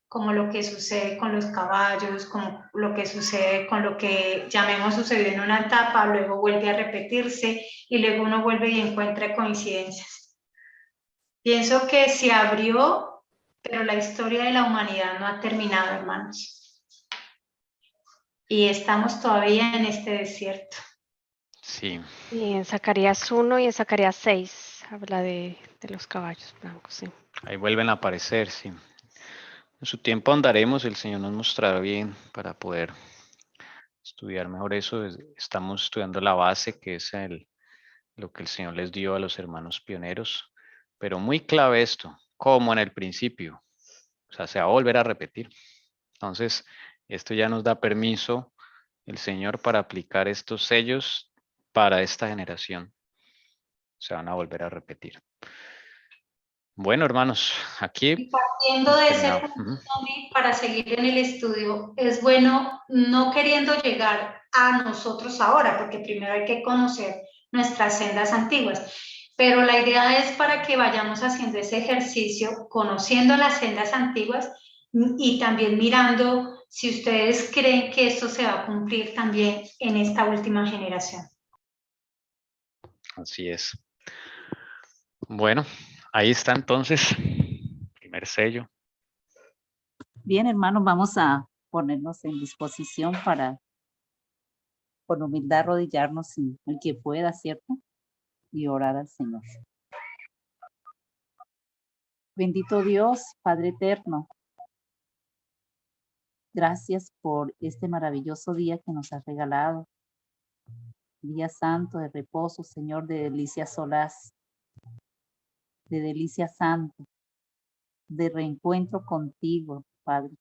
Speaker 6: como lo que sucede con los caballos, como lo que sucede con lo que llamemos sucedió en una etapa, luego vuelve a repetirse y luego uno vuelve y encuentra coincidencias. Pienso que se abrió, pero la historia de la humanidad no ha terminado, hermanos. Y estamos todavía en este desierto.
Speaker 1: Sí.
Speaker 2: Y en Zacarías 1 y en Zacarías 6 habla de los caballos blancos, sí.
Speaker 1: Ahí vuelven a aparecer, sí. En su tiempo andaremos, el Señor nos mostrará bien para poder estudiar mejor eso. Estamos estudiando la base, que es lo que el Señor les dio a los hermanos pioneros. Pero muy clave esto, como en el principio. O sea, se va a volver a repetir. Entonces, esto ya nos da permiso el Señor para aplicar estos sellos para esta generación. Se van a volver a repetir. Bueno, hermanos, aquí
Speaker 6: Y partiendo
Speaker 1: hemos
Speaker 6: de ese
Speaker 1: terminado.
Speaker 6: punto, Tommy, para seguir en el estudio, es bueno no queriendo llegar a nosotros ahora, porque primero hay que conocer nuestras sendas antiguas. Pero la idea es para que vayamos haciendo ese ejercicio, conociendo las sendas antiguas y también mirando si ustedes creen que esto se va a cumplir también en esta última generación.
Speaker 1: Así es. Bueno, ahí está entonces, primer sello.
Speaker 3: Bien, hermanos, vamos a ponernos en disposición para, con humildad, arrodillarnos en el que pueda, ¿cierto? Y orar al Señor. Bendito Dios, Padre eterno, gracias por este maravilloso día que nos has regalado. Día santo de reposo, Señor, de delicia solaz, de delicia santo, de reencuentro contigo, Padre.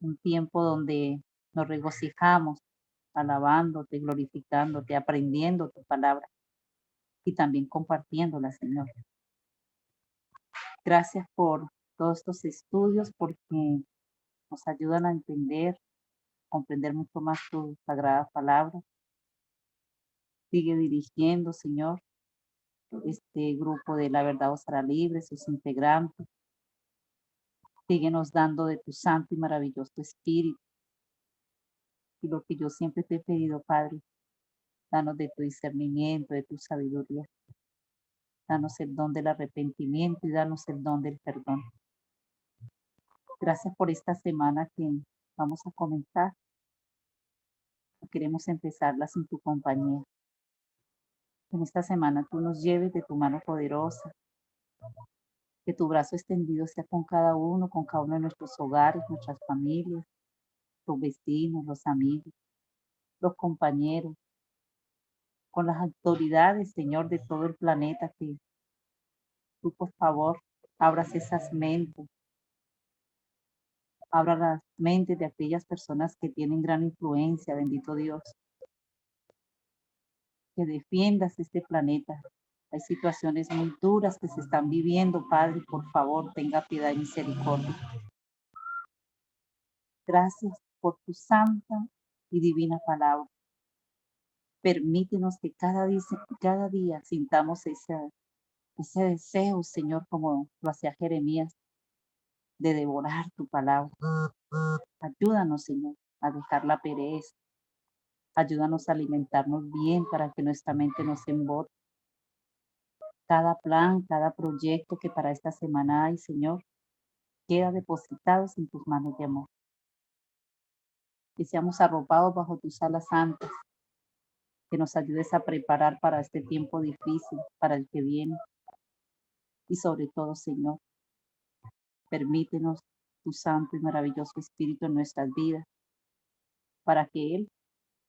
Speaker 3: Un tiempo donde nos regocijamos, alabándote, glorificándote, aprendiendo tu palabra y también compartiéndola, Señor. Gracias por todos estos estudios porque nos ayudan a entender, comprender mucho más tu sagrada palabra. Sigue dirigiendo, Señor, este grupo de La Verdad os hará libre, sus integrantes. Síguenos dando de tu santo y maravilloso espíritu. Y lo que yo siempre te he pedido, Padre, danos de tu discernimiento, de tu sabiduría. Danos el don del arrepentimiento y danos el don del perdón. Gracias por esta semana que vamos a comenzar. Queremos empezarla sin tu compañía. En esta semana tú nos lleves de tu mano poderosa. Que tu brazo extendido sea con cada uno de nuestros hogares, nuestras familias, los vecinos, los amigos, los compañeros, con las autoridades, Señor, de todo el planeta, que tú, por favor, abras esas mentes, abra las mentes de aquellas personas que tienen gran influencia, bendito Dios, que defiendas este planeta. Hay situaciones muy duras que se están viviendo, Padre, por favor, tenga piedad y misericordia. Gracias por tu santa y divina palabra. Permítenos que cada día sintamos ese deseo, Señor, como lo hacía Jeremías, de devorar tu palabra. Ayúdanos, Señor, a dejar la pereza. Ayúdanos a alimentarnos bien para que nuestra mente no se embote. Cada plan, cada proyecto que para esta semana hay, Señor, queda depositado en tus manos de amor. Que seamos arropados bajo tus alas santas. Que nos ayudes a preparar para este tiempo difícil, para el que viene. Y sobre todo, Señor, permítenos tu santo y maravilloso Espíritu en nuestras vidas, para que Él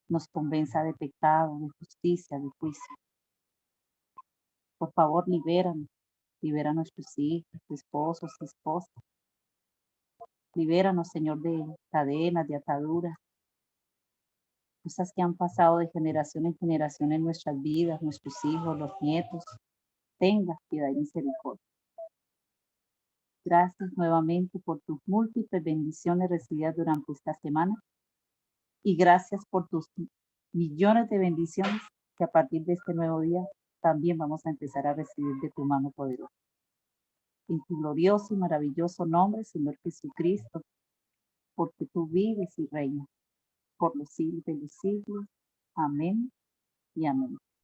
Speaker 3: nos convenza de pecado, de justicia, de juicio. Por favor, libéranos, libera a nuestros hijos, esposos, esposas. Libéranos, Señor, de cadenas, de ataduras, cosas que han pasado de generación en generación en nuestras vidas, nuestros hijos, los nietos. Tenga piedad y misericordia. Gracias nuevamente por tus múltiples bendiciones recibidas durante esta semana y gracias por tus millones de bendiciones que a partir de este nuevo día también vamos a empezar a recibir de tu mano poderosa. En tu glorioso y maravilloso nombre, Señor Jesucristo, porque tú vives y reinas por los siglos de los siglos. Amén y amén.